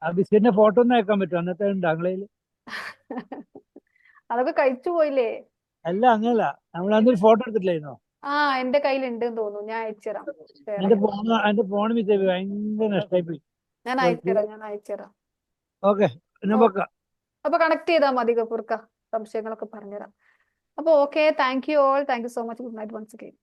ആ ബിസ്ക്കറ്റിന്റെ ഫോട്ടോ ഒന്ന് അയക്കാൻ പറ്റുമോ? അന്നത്തെ ഉണ്ടാങ്ങളേൽ അതൊക്കെ കഴിച്ചു പോയില്ലേ? അല്ല, അങ്ങനല്ല. നമ്മൾ അന്നൊരു ഫോട്ടോ എടുത്തിട്ടില്ലായിരുന്നോ? എന്റെ കയ്യിലുണ്ട് എന്ന് തോന്നുന്നു. ഞാൻ അയച്ചുതരാം. എന്റെ ഫോൺ മിസ് ആയി, ഭയങ്കര നഷ്ടമായി പോയി. ഞാൻ അയച്ചുതരാം. ഓക്കെ, പിന്നെ വെക്കാം. അപ്പൊ കണക്ട് ചെയ്താൽ മതി ഗഫൂർക്ക. സംശയങ്ങളൊക്കെ പറഞ്ഞുതരാം. അപ്പൊ okay, thank you all. Thank you so much. Good night once again.